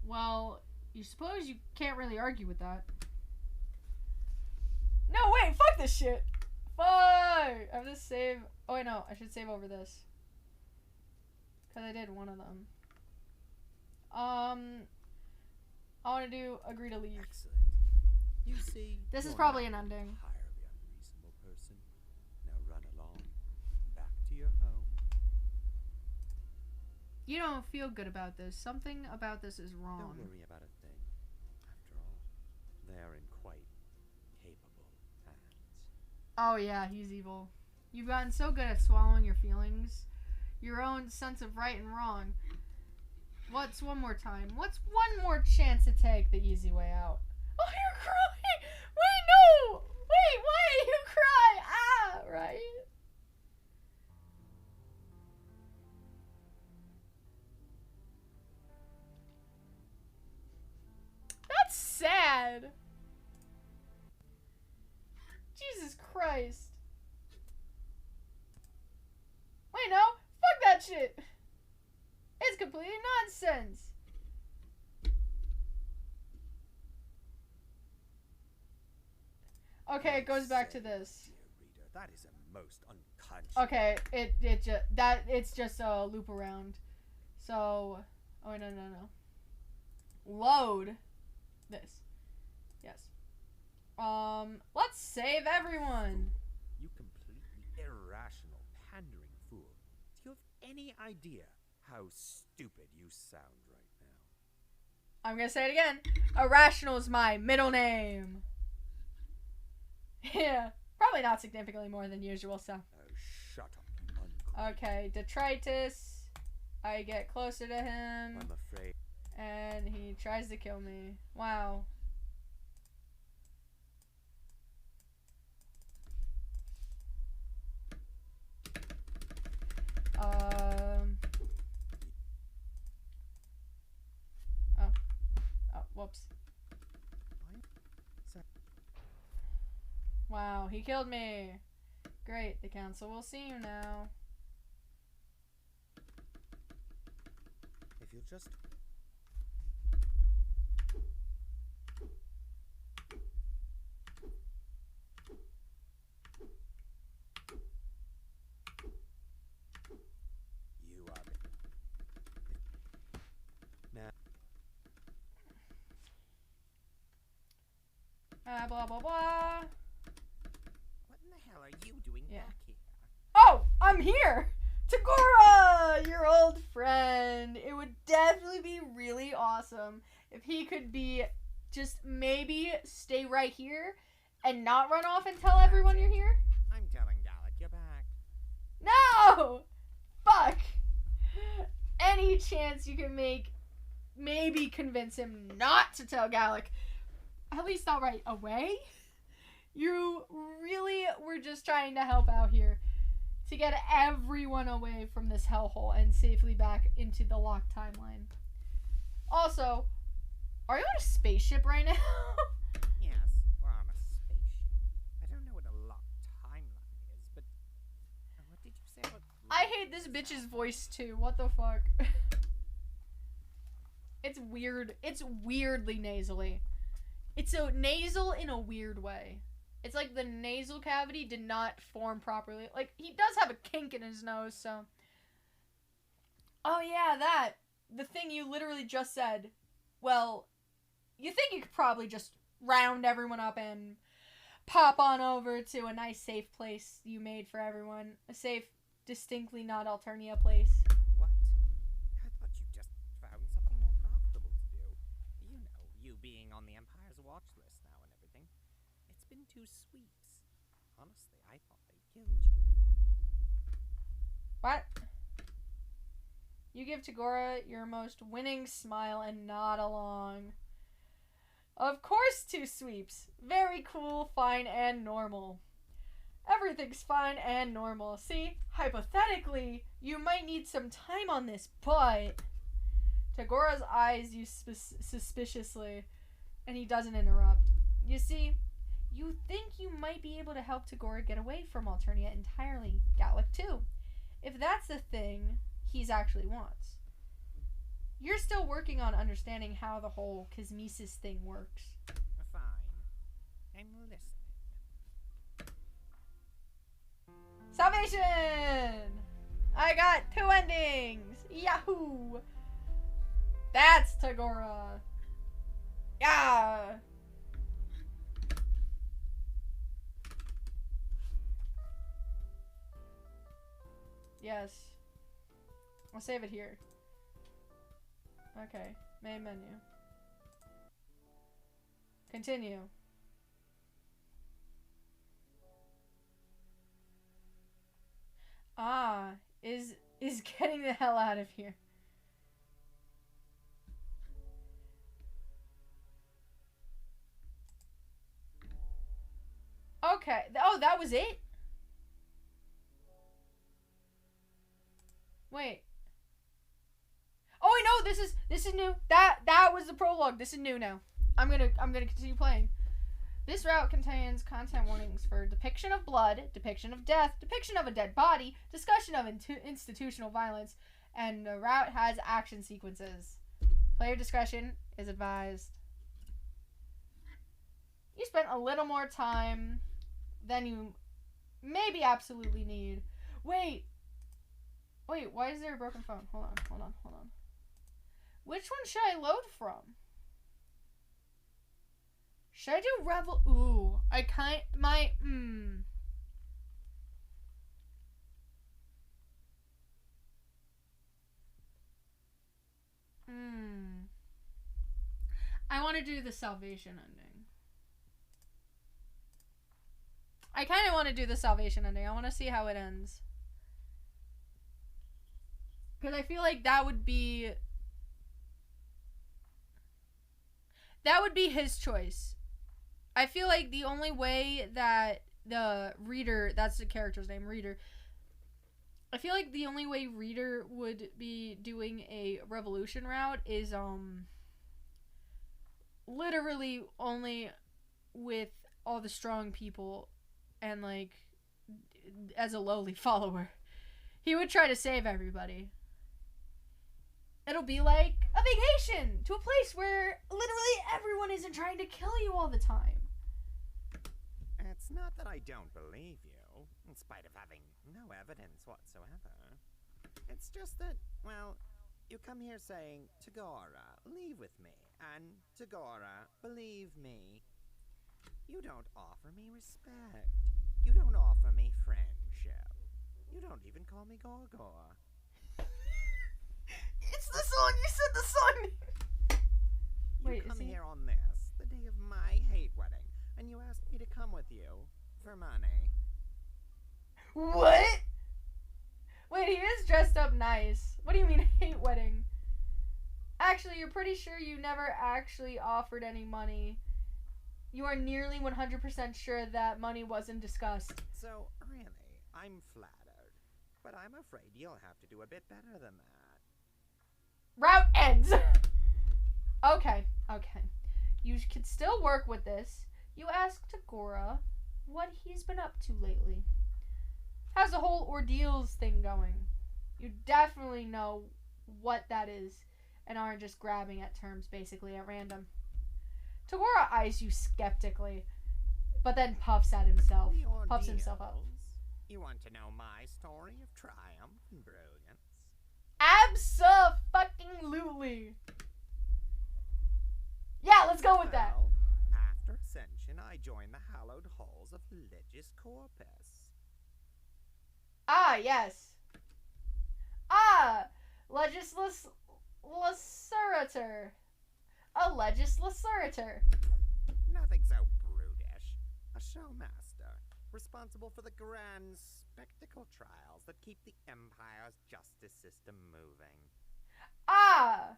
Well, you suppose you can't really argue with that. No, wait, fuck this shit. Fuck! I have to save. Oh, wait, no, I should save over this. Because I did one of them. I want to do agree to leave. Excellent. You see, This is you're probably not an ending. a entirely unreasonable person. Now run along, back to your home. You don't feel good about this. Something about this is wrong. Don't worry about a thing. After all, they are in quite capable hands. Oh, yeah, he's evil. You've gotten so good at swallowing your feelings, your own sense of right and wrong. What's one more time? What's one more chance to take the easy way out? Oh, you're crying! Wait, no! Wait, why you cry? Ah, right? That's sad. Jesus Christ. Wait, no. Fuck that shit. It's completely nonsense. Okay, it goes back to this. Dear reader, that is a most unconscious. Okay, it's just a loop around. So, oh no. Load this. Yes. Let's save everyone. You completely irrational, pandering fool. Do you have any idea how stupid you sound right now? I'm gonna say it again. Irrational is my middle name. Yeah, probably not significantly more than usual, so. Oh, shut up, you uncle. Okay, detritus. I get closer to him, I'm afraid. and he tries to kill me. Wow. Oh, whoops. Wow, he killed me. Great, the council will see you now. just... You are the... Now... Blah, blah, blah. What in the hell are you doing Yeah. back here? Oh, I'm here! Tagora, your old friend. It would definitely be really awesome if he could be just maybe stay right here and not run off and tell everyone you're here. I'm telling Gallic you're back. No! Fuck! Any chance you can make, maybe convince him not to tell Gallic. At least not right away. You really were just trying to help out here to get everyone away from this hellhole and safely back into the locked timeline. Also, are you on a spaceship right now? Yes, we're on a spaceship. I don't know what a locked timeline is, but what did you say about... I hate this bitch's voice too. What the fuck? It's weird. It's weirdly nasally. It's so nasal in a weird way. It's like the nasal cavity did not form properly. Like, he does have a kink in his nose, so... Oh yeah, that. The thing you literally just said. Well, you think you could probably just round everyone up and pop on over to a nice safe place you made for everyone. A safe, distinctly not Alternia place. What? I thought you just found something more profitable to do. You know, you being on the Empire's watch list now and everything. It's been 2 sweeps. Honestly, I thought they killed you. What? You give Tagora your most winning smile and nod along. Of course 2 sweeps. Very cool, fine, and normal. Everything's fine and normal. See, hypothetically, you might need some time on this, but... Tagora's eyes you suspiciously, and he doesn't interrupt. You see, you think you might be able to help Tagora get away from Alternia entirely, Gallic too, if that's the thing he's actually wants. You're still working on understanding how the whole cosmesis thing works. Fine. I'm listening. Salvation! I got 2 endings! Yahoo! That's Tagora! Yeah! Yes. I'll save it here. Okay. Main menu. Continue. Ah, is getting the hell out of here. Okay. Oh, that was it? Wait. Oh, wait, no, this is new. That was the prologue. This is new now. I'm gonna continue playing. This route contains content warnings for depiction of blood, depiction of death, depiction of a dead body, discussion of institutional violence, and the route has action sequences. Player discretion is advised. You spent a little more time than you maybe absolutely need. Wait, why is there a broken phone? Hold on. Which one should I load from? Should I do Revel? Ooh, I kind my I want to do the Salvation ending. I kind of want to do the Salvation ending. I want to see how it ends. Because I feel like that would be his choice. I feel like the only way that the Reader, that's the character's name, Reader. I feel like the only way Reader would be doing a revolution route is literally only with all the strong people and like as a lowly follower. He would try to save everybody. It'll be like a vacation to a place where literally everyone isn't trying to kill you all the time. It's not that I don't believe you, in spite of having no evidence whatsoever. It's just that, well, you come here saying, Tagora, leave with me, and Tagora, believe me. You don't offer me respect. You don't offer me friendship. You don't even call me Gorgor. It's the song! You said the song! Wait, you come here on this, the day of my hate wedding, and you asked me to come with you for money. What? Wait, he is dressed up nice. What do you mean hate wedding? Actually, you're pretty sure you never actually offered any money. You are nearly 100% sure that money wasn't discussed. So, really, I'm flattered. But I'm afraid you'll have to do a bit better than that. Route ends! Okay. You could still work with this. You ask Tagora what he's been up to lately. How's the whole ordeals thing going? You definitely know what that is and aren't just grabbing at terms basically at random. Tagora eyes you skeptically, but then puffs himself up. You want to know my story of triumph and brilliance? Abso-fucking-lutely. Yeah, let's go with that. Well, after Ascension, I joined the hallowed halls of Legis Corpus. Ah, yes. Ah, legislator. A legislator. Nothing so brutish. A showmaster, responsible for the grand spectacle trials that keep the Empire's justice system moving. Ah!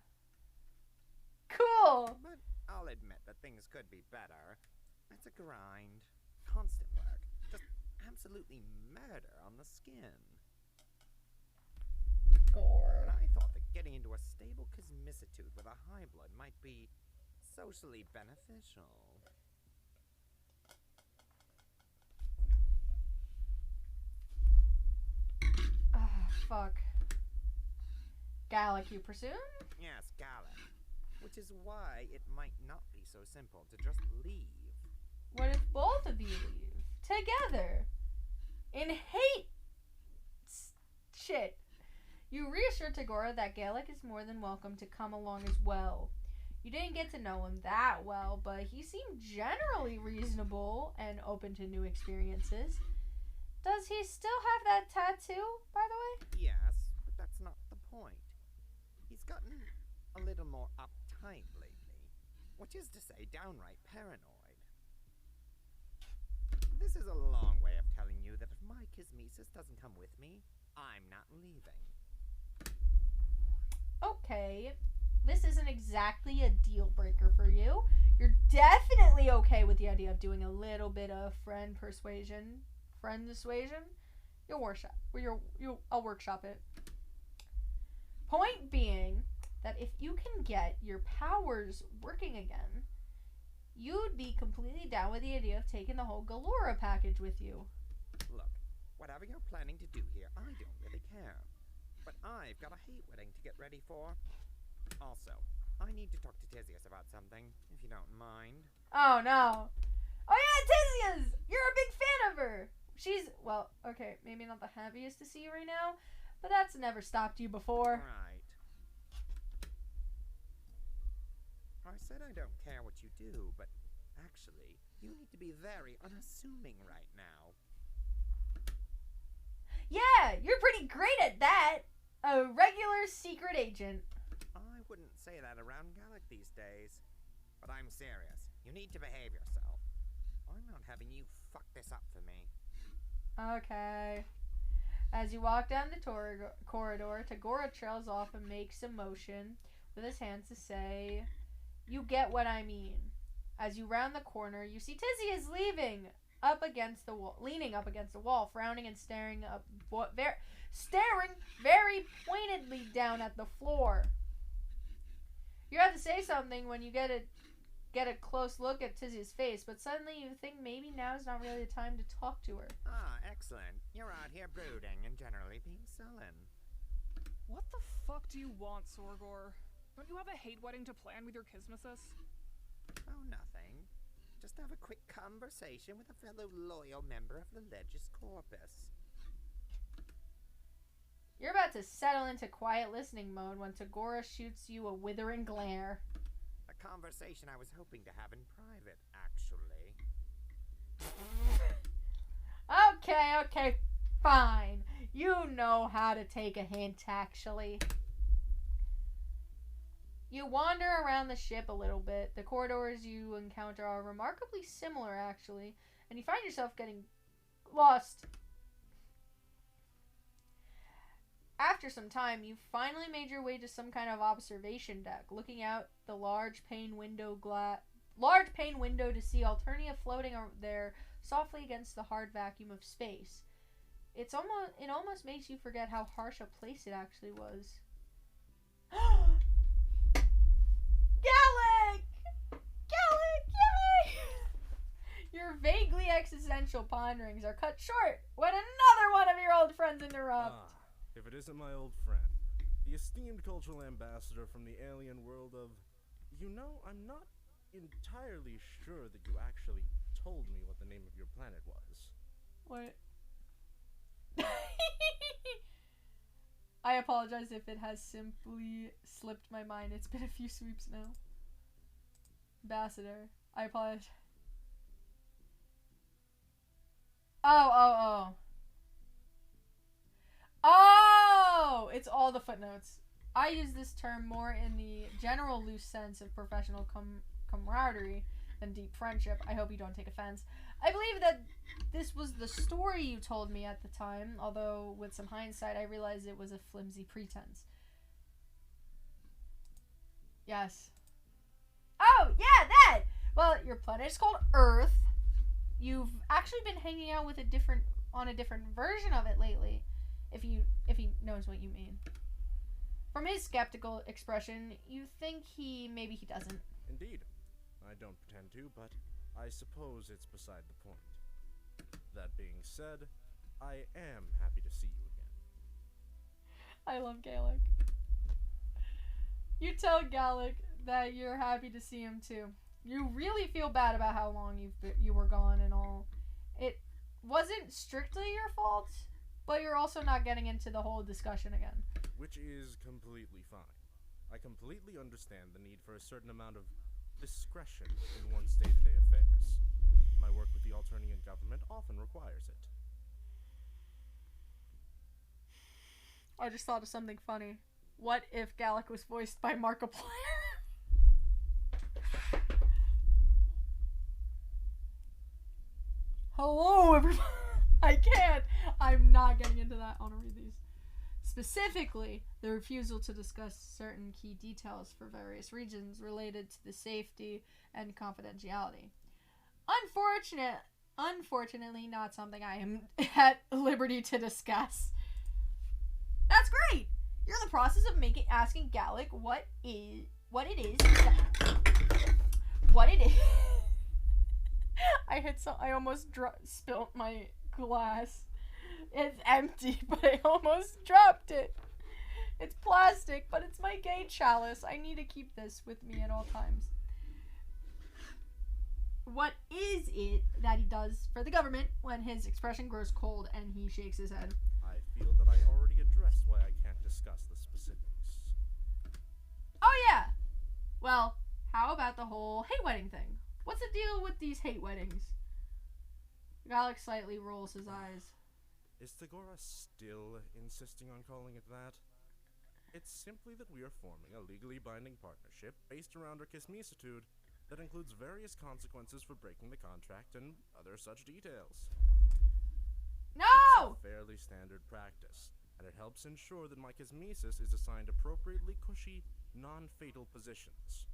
Cool! But I'll admit that things could be better. It's a grind. Constant work. Just absolutely murder on the skin. Gore. And I thought that getting into a stable cosmicitude with a high blood might be socially beneficial. Ah, fuck. Gallic, you presume? Yes, Gallic. Which is why it might not be so simple to just leave. What if both of you leave? Together? In hate? Shit. You reassure Tagora that Gallic is more than welcome to come along as well. You didn't get to know him that well, but he seemed generally reasonable and open to new experiences. Does he still have that tattoo, by the way? Yes, but that's not the point. He's gotten a little more uptight lately, which is to say downright paranoid. This is a long way of telling you that if my Kismesis doesn't come with me, I'm not leaving. Okay, this isn't exactly a deal breaker for you. You're definitely okay with the idea of doing a little bit of friend dissuasion. I'll workshop it. Point being that if you can get your powers working again, you'd be completely down with the idea of taking the whole Galora package with you. Look, whatever you're planning to do here, I don't really care. But I've got a hate wedding to get ready for. Also, I need to talk to Theseus about something, if you don't mind. Oh, no. Oh, yeah, Theseus! You're a big fan of her. She's, well, okay, maybe not the happiest to see you right now, but that's never stopped you before. Right. I said I don't care what you do, but actually, you need to be very unassuming right now. Yeah, you're pretty great at that. A regular secret agent. I wouldn't say that around Gallic these days. But I'm serious. You need to behave yourself. I'm not having you fuck this up for me. Okay. As you walk down the corridor, Tagora trails off and makes a motion with his hands to say, "You get what I mean." As you round the corner, you see Theseus leaning up against the wall, frowning and staring very pointedly down at the floor. You have to say something when you get a close look at Theseus' face, but suddenly you think maybe now is not really the time to talk to her. Ah, excellent. You're out here brooding and generally being sullen. What the fuck do you want, Sorgor? Don't you have a hate wedding to plan with your Kismesis? Oh, nothing. Just have a quick conversation with a fellow loyal member of the Legis Corpus. You're about to settle into quiet listening mode when Tagora shoots you a withering glare. A conversation I was hoping to have in private, actually. Okay, fine. You know how to take a hint, actually. You wander around the ship a little bit. The corridors you encounter are remarkably similar, actually, and you find yourself getting lost. After some time, you finally made your way to some kind of observation deck, looking out the large pane window to see Alternia floating there softly against the hard vacuum of space. It almost makes you forget how harsh a place it actually was. Gallic! Yay! Your vaguely existential ponderings are cut short when another one of your old friends interrupts. If it isn't my old friend, the esteemed cultural ambassador from the alien world of... You know, I'm not entirely sure that you actually told me what the name of your planet was. What? I apologize if it has simply slipped my mind. It's been a few sweeps now. Ambassador. I apologize. Oh! It's all the footnotes. I use this term more in the general loose sense of professional camaraderie than deep friendship. I hope you don't take offense. I believe that this was the story you told me at the time, although with some hindsight I realized it was a flimsy pretense. Yes. Oh, yeah, that! Well, your planet is called Earth. You've actually been hanging out with a different version of it lately, if he knows what you mean. From his skeptical expression, you think maybe he doesn't. Indeed. I don't pretend to, but I suppose it's beside the point. That being said, I am happy to see you again. I love Gallic. You tell Gallic that you're happy to see him too. You really feel bad about how long you were gone and all. It wasn't strictly your fault, but you're also not getting into the whole discussion again. Which is completely fine. I completely understand the need for a certain amount of discretion in one's day-to-day affairs. My work with the Alternian government often requires it. I just thought of something funny. What if Gallic was voiced by Markiplier? Hello, everybody. I can't. I'm not getting into that. I want to read these. Specifically, the refusal to discuss certain key details for various regions related to the safety and confidentiality. Unfortunately, not something I am at liberty to discuss. That's great. You're in the process of asking Gallic what it is. I almost spilt my glass. It's empty, but I almost dropped it. It's plastic, but it's my gay chalice. I need to keep this with me at all times. What is it that he does for the government when his expression grows cold and he shakes his head? I feel that I already addressed why I can't discuss the specifics. Oh yeah! Well, how about the whole hate wedding thing? What's the deal with these hate weddings? Gallic slightly rolls his eyes. Is Tagora still insisting on calling it that? It's simply that we are forming a legally binding partnership based around our kismicitude that includes various consequences for breaking the contract and other such details. No! It's a fairly standard practice, and it helps ensure that my kismesis is assigned appropriately cushy, non-fatal positions.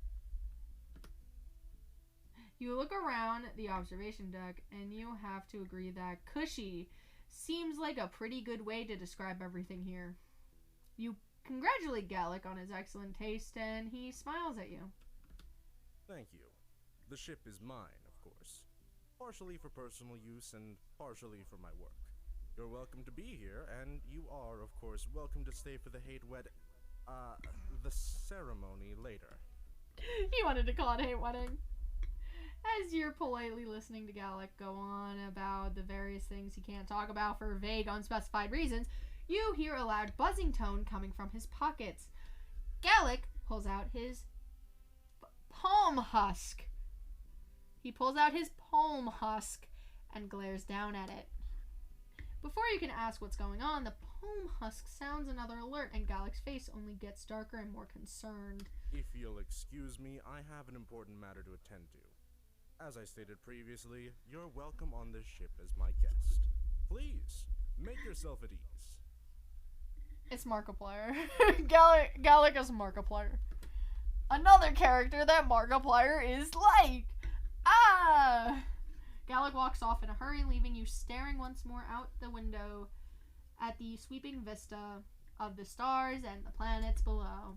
You look around the observation deck, and you have to agree that cushy seems like a pretty good way to describe everything here. You congratulate Gallic on his excellent taste, and he smiles at you. Thank you. The ship is mine, of course. Partially for personal use and partially for my work. You're welcome to be here, and you are, of course, welcome to stay for the the ceremony later. He wanted to call it hate wedding. As you're politely listening to Gallic go on about the various things he can't talk about for vague, unspecified reasons, you hear a loud buzzing tone coming from his pockets. Gallic pulls out his palm husk. He pulls out his palm husk and glares down at it. Before you can ask what's going on, the palm husk sounds another alert, and Gallic's face only gets darker and more concerned. If you'll excuse me, I have an important matter to attend to. As I stated previously, you're welcome on this ship as my guest. Please, make yourself at ease. It's Markiplier. Gallic is Markiplier. Another character that Markiplier is like. Gallic walks off in a hurry, leaving you staring once more out the window at the sweeping vista of the stars and the planets below.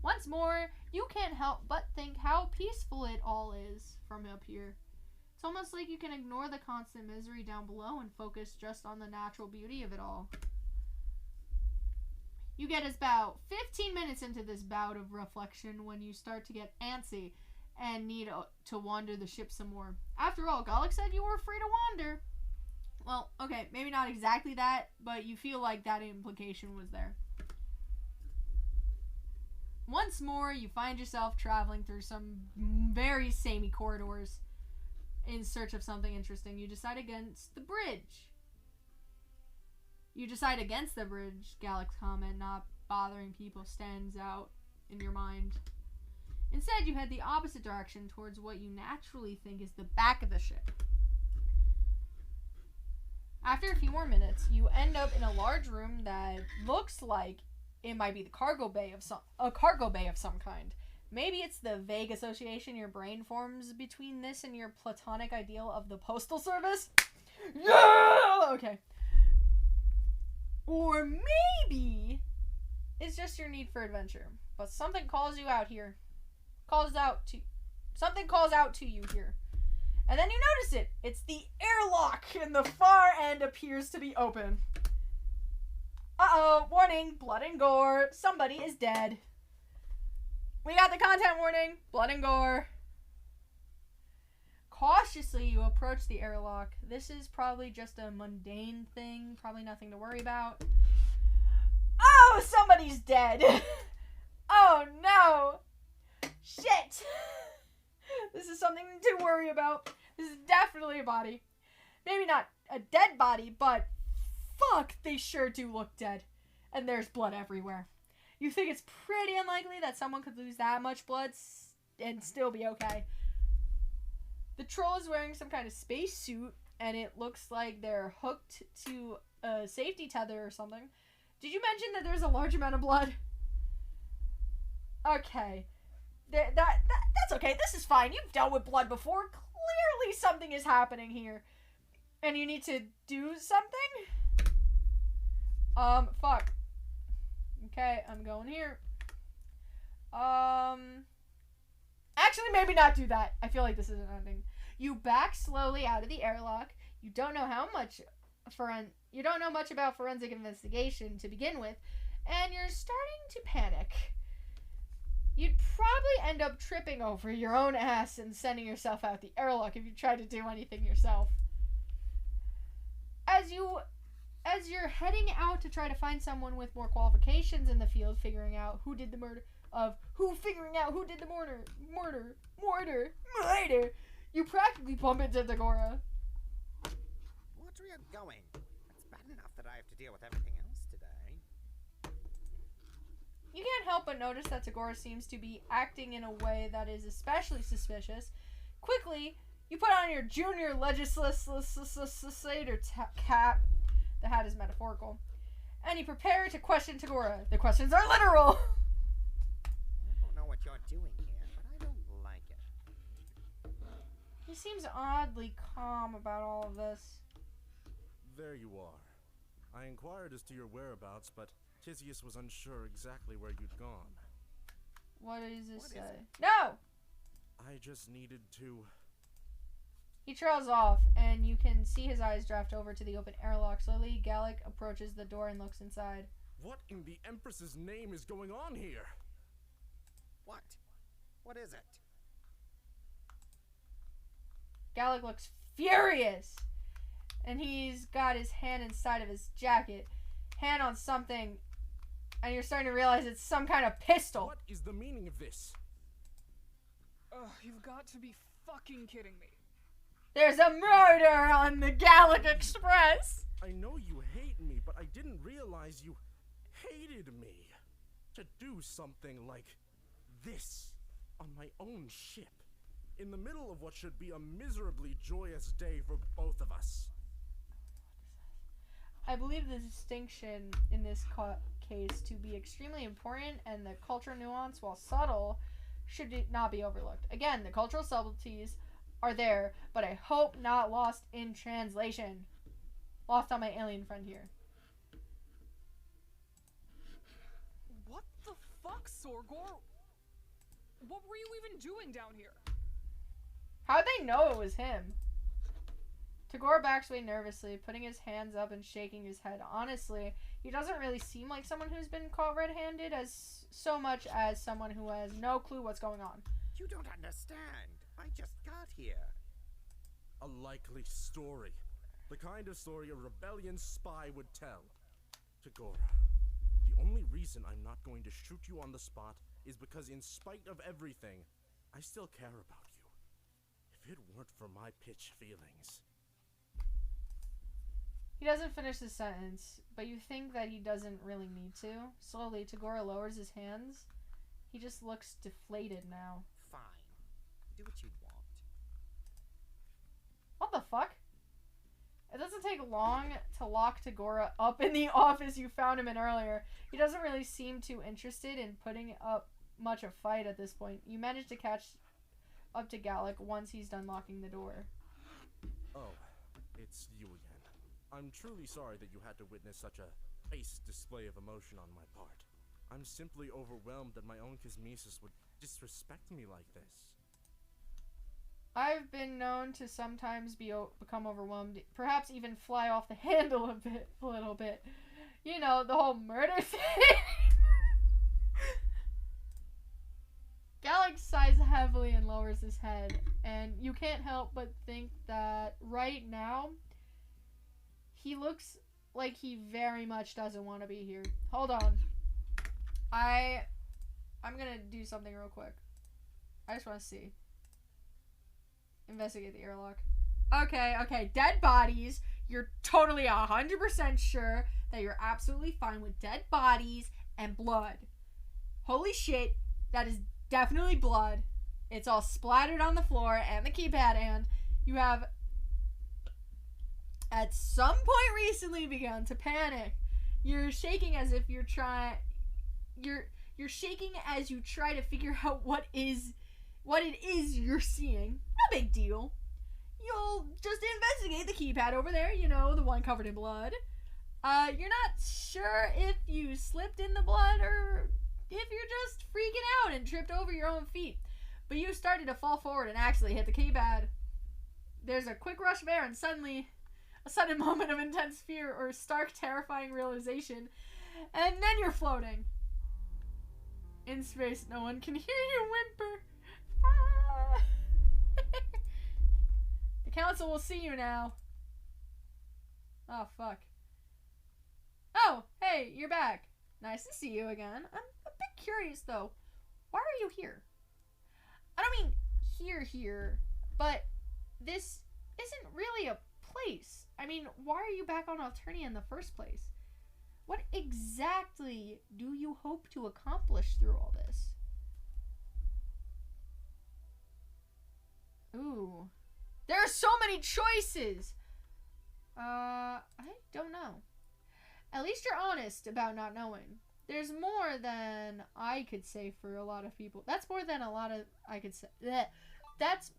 Once more, you can't help but think how peaceful it all is from up here. It's almost like you can ignore the constant misery down below and focus just on the natural beauty of it all. You get about 15 minutes into this bout of reflection when you start to get antsy and need to wander the ship some more. After all, Gallic said you were free to wander. Well, okay, maybe not exactly that, but you feel like that implication was there. Once more, you find yourself traveling through some very samey corridors in search of something interesting. You decide against the bridge. Gallic's comment, not bothering people, stands out in your mind. Instead, you head the opposite direction towards what you naturally think is the back of the ship. After a few more minutes, you end up in a large room that looks like it might be the cargo bay of some kind. Maybe it's the vague association your brain forms between this and your platonic ideal of the postal service. Yeah! Okay. Or maybe it's just your need for adventure. But something calls you out here. Something calls out to you here. And then you notice it. It's the airlock in the far end appears to be open. Uh-oh, warning, blood and gore. Somebody is dead. We got the content warning, blood and gore. Cautiously, you approach the airlock. This is probably just a mundane thing, probably nothing to worry about. Oh, somebody's dead. Oh, no. Shit. This is something to worry about. This is definitely a body. Maybe not a dead body, but fuck, they sure do look dead. And there's blood everywhere. You think it's pretty unlikely that someone could lose that much blood and still be okay. The troll is wearing some kind of space suit, and it looks like they're hooked to a safety tether or something. Did you mention that there's a large amount of blood? Okay. That's okay. This is fine. You've dealt with blood before. Clearly something is happening here. And you need to do something? Fuck. Okay, I'm going here. Actually, maybe not do that. I feel like this isn't ending. You back slowly out of the airlock. You don't know much about forensic investigation to begin with, and you're starting to panic. You'd probably end up tripping over your own ass and sending yourself out the airlock if you tried to do anything yourself. As you're heading out to try to find someone with more qualifications in the field, figuring out who did the murder, you practically bump into Dagora. What's where you're going? It's bad enough that I have to deal with everything else today. You can't help but notice that Tagora seems to be acting in a way that is especially suspicious. Quickly, you put on your junior legislator cap. The hat is metaphorical. And you prepare to question Tagora. The questions are literal. I don't know what you're doing here, but I don't like it. He seems oddly calm about all of this. There you are. I inquired as to your whereabouts, but Tisius was unsure exactly where you'd gone. What does this say? What is it? No! I just needed to He trails off, and you can see his eyes draft over to the open airlock. Slowly, Gallic approaches the door and looks inside. What in the Empress's name is going on here? What? What is it? Gallic looks furious, and he's got his hand inside of his jacket, hand on something, and you're starting to realize it's some kind of pistol. What is the meaning of this? Ugh, you've got to be fucking kidding me. There's a murder on the Gallic Express! I know you hate me, but I didn't realize you hated me. To do something like this on my own ship, in the middle of what should be a miserably joyous day for both of us. I believe the distinction in this case to be extremely important, and the cultural nuance, while subtle, should not be overlooked. Again, the cultural subtleties are there, but I hope not lost in translation. Lost on my alien friend here. What the fuck, Sorgor? What were you even doing down here? How'd they know it was him? Tagore backs away nervously, putting his hands up and shaking his head. Honestly, he doesn't really seem like someone who's been caught red-handed as so much as someone who has no clue what's going on. You don't understand. I just got here. A likely story. The kind of story a rebellion spy would tell. Tagora, the only reason I'm not going to shoot you on the spot is because in spite of everything, I still care about you. If it weren't for my pitch feelings... He doesn't finish the sentence, but you think that he doesn't really need to. Slowly, Tagora lowers his hands. He just looks deflated now. Fine. Do what you want. What the fuck? It doesn't take long to lock Tagora up in the office you found him in earlier. He doesn't really seem too interested in putting up much of a fight at this point. You manage to catch up to Gallic once he's done locking the door. Oh, it's you again. I'm truly sorry that you had to witness such a base display of emotion on my part. I'm simply overwhelmed that my own Kismesis would disrespect me like this. I've been known to sometimes become overwhelmed, perhaps even fly off the handle a little bit. You know, the whole murder thing. Gallic sighs heavily and lowers his head, and you can't help but think that right now, he looks like he very much doesn't want to be here. Hold on. I'm gonna do something real quick. I just want to see. Investigate the airlock. Okay. Dead bodies. You're totally 100% sure that you're absolutely fine with dead bodies and blood. Holy shit. That is definitely blood. It's all splattered on the floor and the keypad, and you have at some point recently begun to panic. You're shaking as if you're shaking as you try to figure out what it is you're seeing. No big deal. You'll just investigate the keypad over there, you know, the one covered in blood. You're not sure if you slipped in the blood or if you're just freaking out and tripped over your own feet. But you started to fall forward and actually hit the keypad. There's a quick rush of air and suddenly a sudden moment of intense fear or stark, terrifying realization, and then you're floating. In space, no one can hear you whimper. Ah. The council will see you now. Oh, fuck. Oh, hey, you're back. Nice to see you again. I'm a bit curious, though. Why are you here? I don't mean here, but this isn't really a place. I mean, why are you back on Alternia in the first place? What exactly do you hope to accomplish through all this? Ooh. There are so many choices! I don't know. At least you're honest about not knowing. There's more than I could say for a lot of people. That's more than a lot of I could say. That's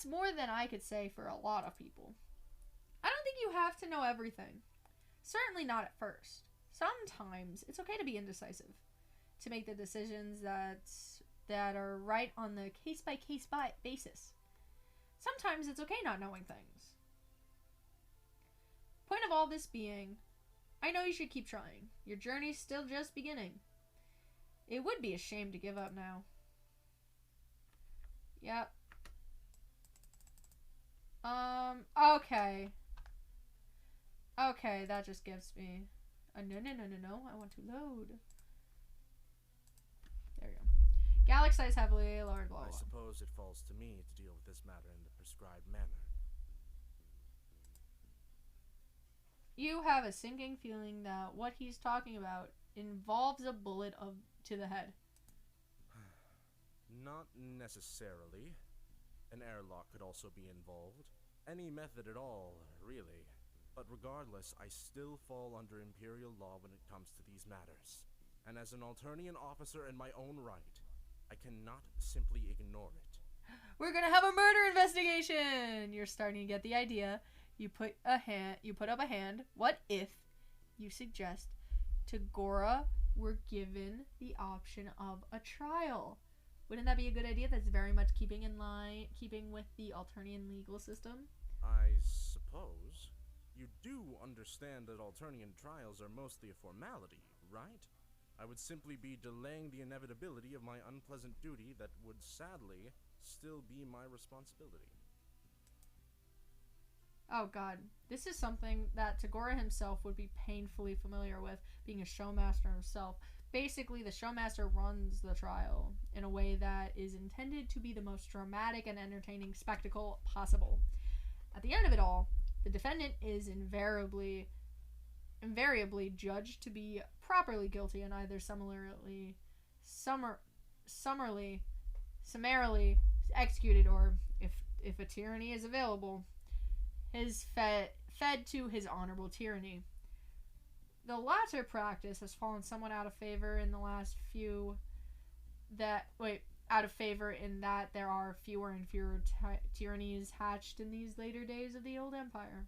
more than I could say for a lot of people. I don't think you have to know everything. Certainly not at first. Sometimes it's okay to be indecisive. To make the decisions that are right on the case-by-case basis. Sometimes it's okay not knowing things. Point of all this being, I know you should keep trying. Your journey's still just beginning. It would be a shame to give up now. Yep. Okay. Okay, that just gives me a no. I want to load. There we go. Galaxize heavily, large, blah, blah. I suppose it falls to me to deal with this matter in the prescribed manner. You have a sinking feeling that what he's talking about involves a bullet to the head. Not necessarily. An airlock could also be involved. Any method at all, really. But regardless, I still fall under Imperial law when it comes to these matters. And as an Alternian officer in my own right, I cannot simply ignore it. We're gonna have a murder investigation! You're starting to get the idea. You put up a hand. What if you suggest Tagora were given the option of a trial? Wouldn't that be a good idea? That's very much keeping with the Alternian legal system. I suppose. You do understand that Alternian trials are mostly a formality, right? I would simply be delaying the inevitability of my unpleasant duty that would sadly still be my responsibility. Oh god, this is something that Tagora himself would be painfully familiar with, being a showmaster himself. Basically, the showmaster runs the trial in a way that is intended to be the most dramatic and entertaining spectacle possible. At the end of it all, the defendant is invariably judged to be properly guilty and either summarily executed, or if a tyranny is available, is fed to his honorable tyranny. The latter practice has fallen somewhat out of favor in the last few out of favor in that there are fewer and fewer tyrannies hatched in these later days of the old empire.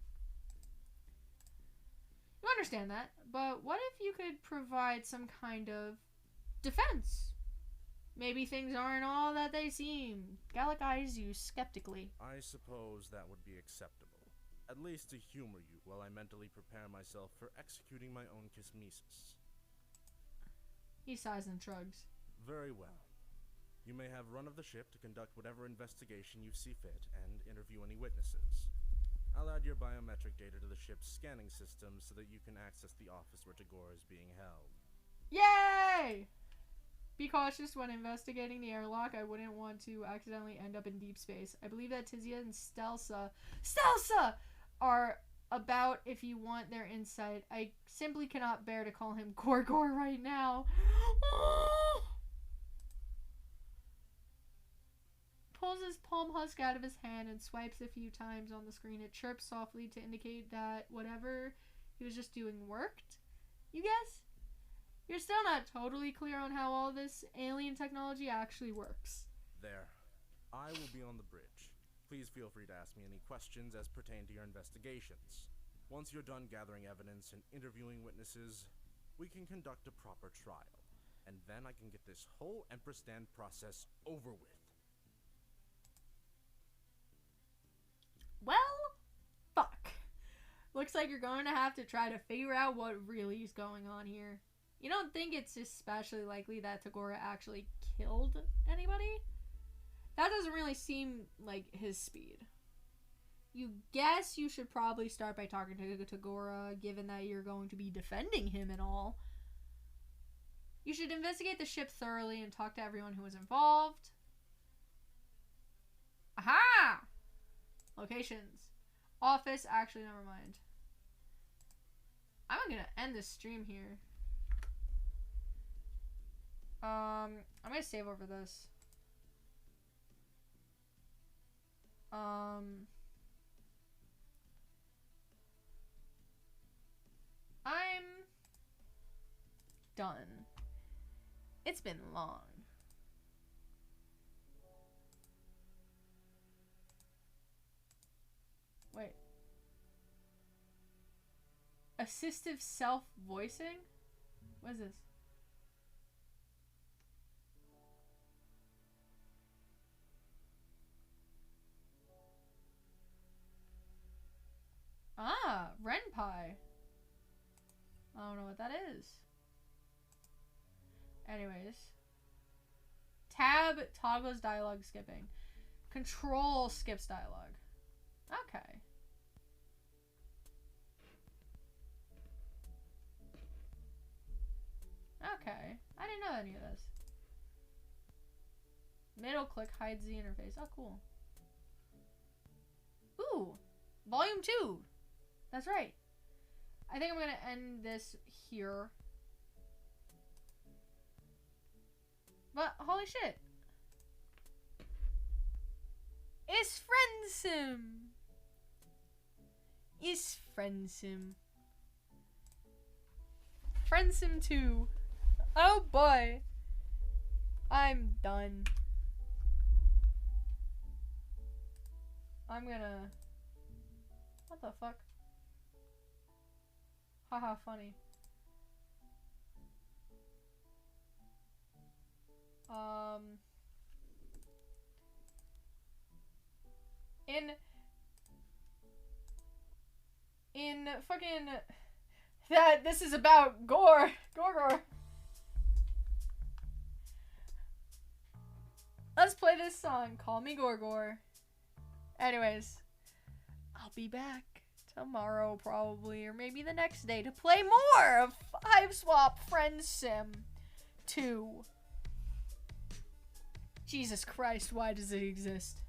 You understand that, but what if you could provide some kind of defense? Maybe things aren't all that they seem. Gallic eyes you skeptically. I suppose that would be acceptable. At least to humor you while I mentally prepare myself for executing my own kismesis. He sighs and shrugs. Very well. You may have run of the ship to conduct whatever investigation you see fit and interview any witnesses. I'll add your biometric data to the ship's scanning system so that you can access the office where Tagora is being held. Yay! Be cautious when investigating the airlock. I wouldn't want to accidentally end up in deep space. I believe that Tizia and Stelsa are about if you want their insight. I simply cannot bear to call him Gorgor right now. Pulls his palm husk out of his hand and swipes a few times on the screen. It chirps softly to indicate that whatever he was just doing worked. You guess? You're still not totally clear on how all this alien technology actually works. There. I will be on the bridge. Please feel free to ask me any questions as pertain to your investigations. Once you're done gathering evidence and interviewing witnesses, we can conduct a proper trial. And then I can get this whole Empress Stand process over with. Well, fuck. Looks like you're going to have to try to figure out what really is going on here. You don't think it's especially likely that Tagora actually killed anybody? That doesn't really seem like his speed. You guess you should probably start by talking to Tagora, given that you're going to be defending him and all. You should investigate the ship thoroughly and talk to everyone who was involved. Aha! Locations. Office. Actually, never mind. I'm gonna end this stream here. I'm gonna save over this. I'm done. It's been long. Wait. Assistive self-voicing? What is this? is. Anyways. Tab toggles dialogue skipping. Control skips dialogue. Okay. Okay. I didn't know any of this. Middle click hides the interface. Oh, cool. Ooh. Volume 2. That's right. I think I'm going to end this here. But, holy shit. It's Friendsim. It's Friendsim. Friendsim 2. Oh boy. I'm done. I'm gonna... What the fuck? Haha, funny. In fucking that this is about gore. Let's play this song, Call Me Gorgor. Anyways, I'll be back tomorrow probably, or maybe the next day, to play more of Hive Swap Friend Sim 2. Jesus Christ, why does it exist?